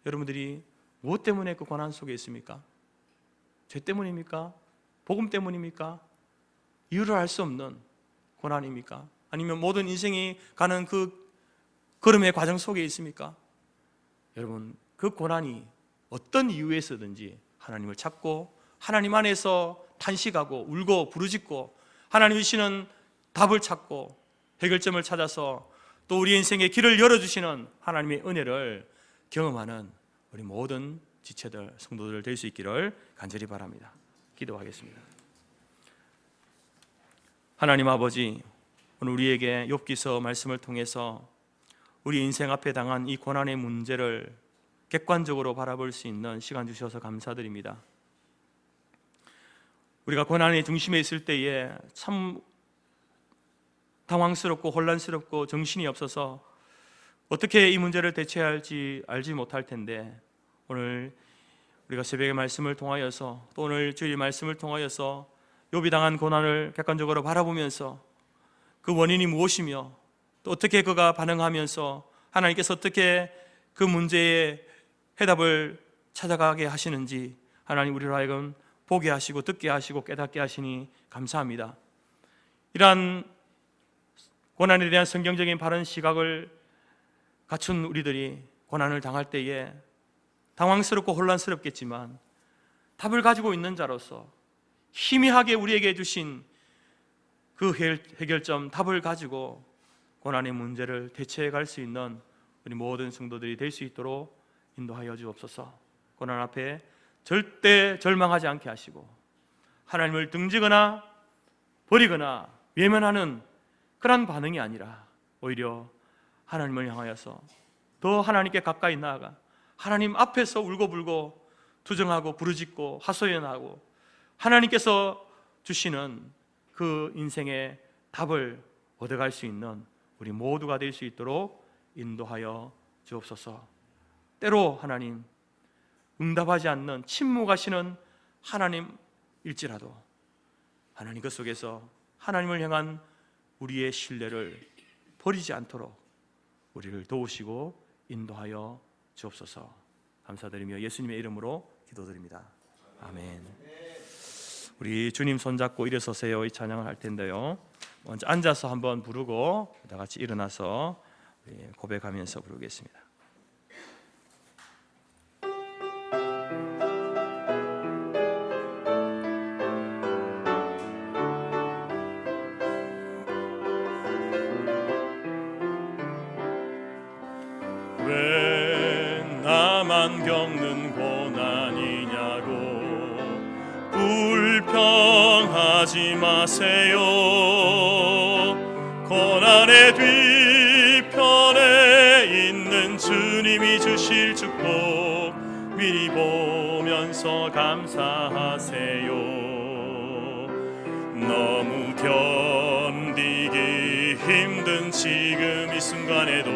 S1: 여러분들이 무엇 때문에 그 고난 속에 있습니까? 죄 때문입니까? 복음 때문입니까? 이유를 알 수 없는 고난입니까? 아니면 모든 인생이 가는 그 걸음의 과정 속에 있습니까? 여러분, 그 고난이 어떤 이유에서든지 하나님을 찾고 하나님 안에서 탄식하고 울고 부르짖고 하나님 주시는 답을 찾고 해결점을 찾아서 또 우리 인생의 길을 열어주시는 하나님의 은혜를 경험하는 우리 모든 지체들, 성도들 될 수 있기를 간절히 바랍니다. 기도하겠습니다. 하나님 아버지, 오늘 우리에게 욥기서 말씀을 통해서 우리 인생 앞에 당한 이 고난의 문제를 객관적으로 바라볼 수 있는 시간 주셔서 감사드립니다. 우리가 고난의 중심에 있을 때에 참 당황스럽고 혼란스럽고 정신이 없어서 어떻게 이 문제를 대처해야 할지 알지 못할 텐데, 오늘 우리가 새벽의 말씀을 통하여서 또 오늘 주일 말씀을 통하여서 욥이 당한 고난을 객관적으로 바라보면서 그 원인이 무엇이며 또 어떻게 그가 반응하면서 하나님께서 어떻게 그 문제의 해답을 찾아가게 하시는지 하나님 우리로 하여금 보게 하시고 듣게 하시고 깨닫게 하시니 감사합니다. 이러한 고난에 대한 성경적인 바른 시각을 갖춘 우리들이 고난을 당할 때에 당황스럽고 혼란스럽겠지만 답을 가지고 있는 자로서 희미하게 우리에게 주신 그 해결점, 답을 가지고 고난의 문제를 대처해 갈 수 있는 우리 모든 성도들이 될 수 있도록 인도하여 주옵소서. 고난 앞에 절대 절망하지 않게 하시고 하나님을 등지거나 버리거나 외면하는 그런 반응이 아니라 오히려 하나님을 향하여서 더 하나님께 가까이 나아가 하나님 앞에서 울고불고 투정하고 부르짖고 하소연하고 하나님께서 주시는 그 인생의 답을 얻어갈 수 있는 우리 모두가 될 수 있도록 인도하여 주옵소서. 때로 하나님 응답하지 않는 침묵하시는 하나님일지라도 하나님 그 속에서 하나님을 향한 우리의 신뢰를 버리지 않도록 우리를 도우시고 인도하여 주옵소서. 감사드리며 예수님의 이름으로 기도드립니다. 아멘. 우리 주님 손잡고 일어서세요. 이 찬양을 할 텐데요, 먼저 앉아서 한번 부르고 다 같이 일어나서 고백하면서 부르겠습니다. 왜 나만 겪는 고난이냐고 불평하지 마세요. 고난의 뒤편에 있는 주님이 주실 축복 미리 보면서 감사하세요. 너무 견디기 힘든 지금 이 순간에도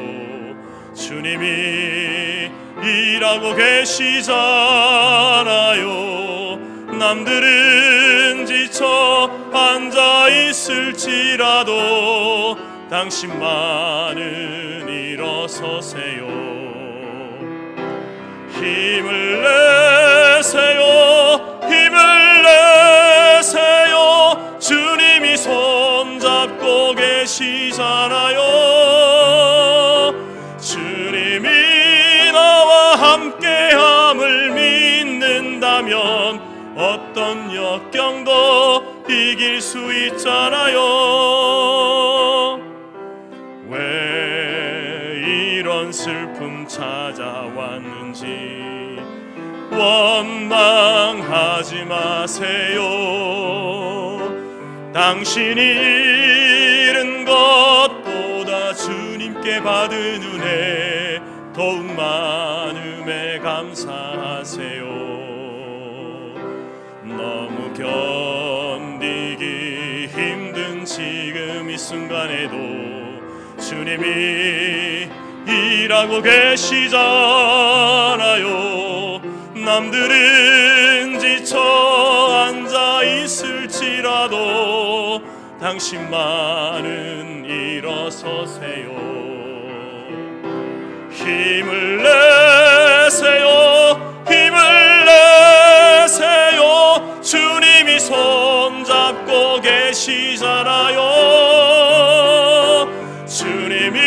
S1: 주님이 일하고 계시잖아요. 남들은 지쳐 앉아 있을지라도 당신만은 일어서세요. 힘을 내세요. 힘을 내세요. 주님이 손잡고 계시잖아요. 주님이 나와 함께함을 믿는다면 어떤 역경도 이길 수 있잖아요. 왜 이런 슬픔 찾아왔는지 원망하지 마세요. 당신이 잃은 것보다 주님께 받은 은혜 더욱 많음에 감사하세요. 너무 견디기 힘든 지금 이 순간에도 주님이 일하고 계시잖아요. 남들은 지쳐 앉아 있을지라도 당신만은 일어서세요. 힘을 내세요. 힘을 내세요. 주님이 손잡고 계시잖아요. 주님이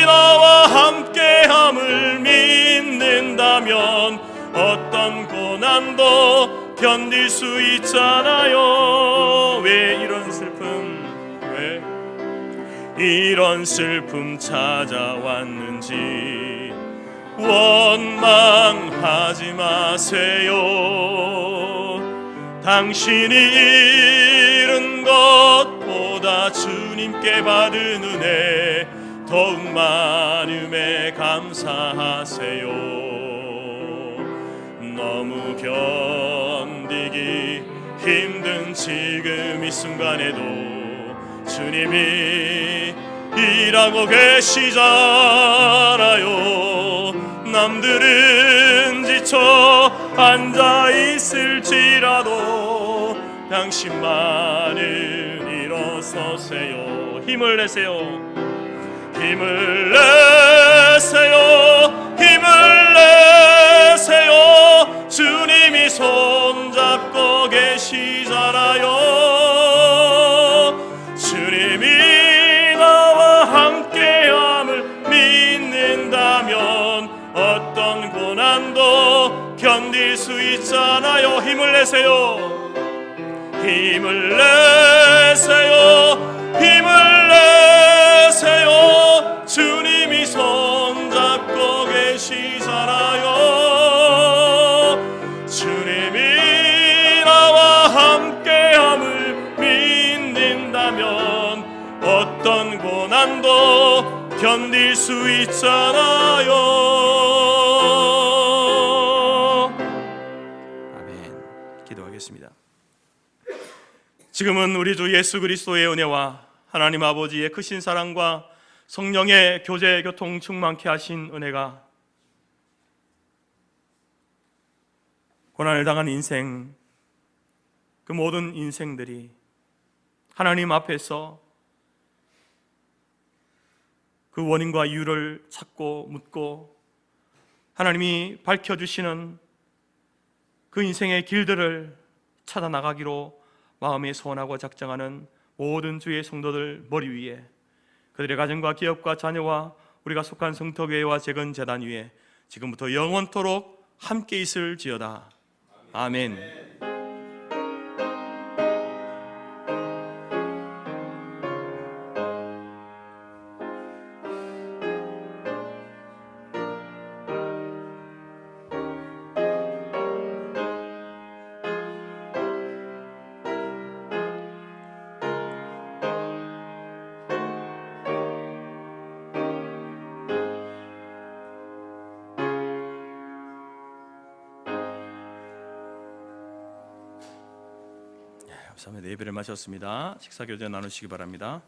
S1: 나와 함께함을 믿는다면 어떤 고난도 견딜 수 있잖아요. 왜 이런 슬픔 찾아왔는지 원망하지 마세요. 당신이 잃은 것보다 주님께 받은 은혜 더욱 많음에 감사하세요. 너무 견디기 힘든 지금 이 순간에도 주님이 일하고 계시잖아요. 남들은 지쳐 앉아 있을지라도 당신만은 일어서세요. 힘을 내세요. 힘을 내세요. 힘을 내세요. 주님이 손잡고 계시잖아요. 주님이 나와 함께함을 믿는다면 어떤 고난도 견딜 수 있잖아요. 힘을 내세요. 힘을 내세요. 힘을 내세요. 주님이 손잡고 계시잖아요. 주님이 나와 함께함을 믿는다면 어떤 고난도 견딜 수 있잖아요. 아멘. 기도하겠습니다. 지금은 우리 주 예수 그리스도의 은혜와 하나님 아버지의 크신 사랑과 성령의 교제 교통 충만케 하신 은혜가 고난을 당한 인생, 그 모든 인생들이 하나님 앞에서 그 원인과 이유를 찾고 묻고 하나님이 밝혀주시는 그 인생의 길들을 찾아 나가기로 마음에 소원하고 작정하는 모든 주의 성도들 머리 위에, 그들의 가정과 기업과 자녀와 우리가 속한 성토교회와 재건재단 위에 지금부터 영원토록 함께 있을지어다. 아멘. 감사합니다. 예배를 마쳤습니다. 식사 교제 나누시기 바랍니다.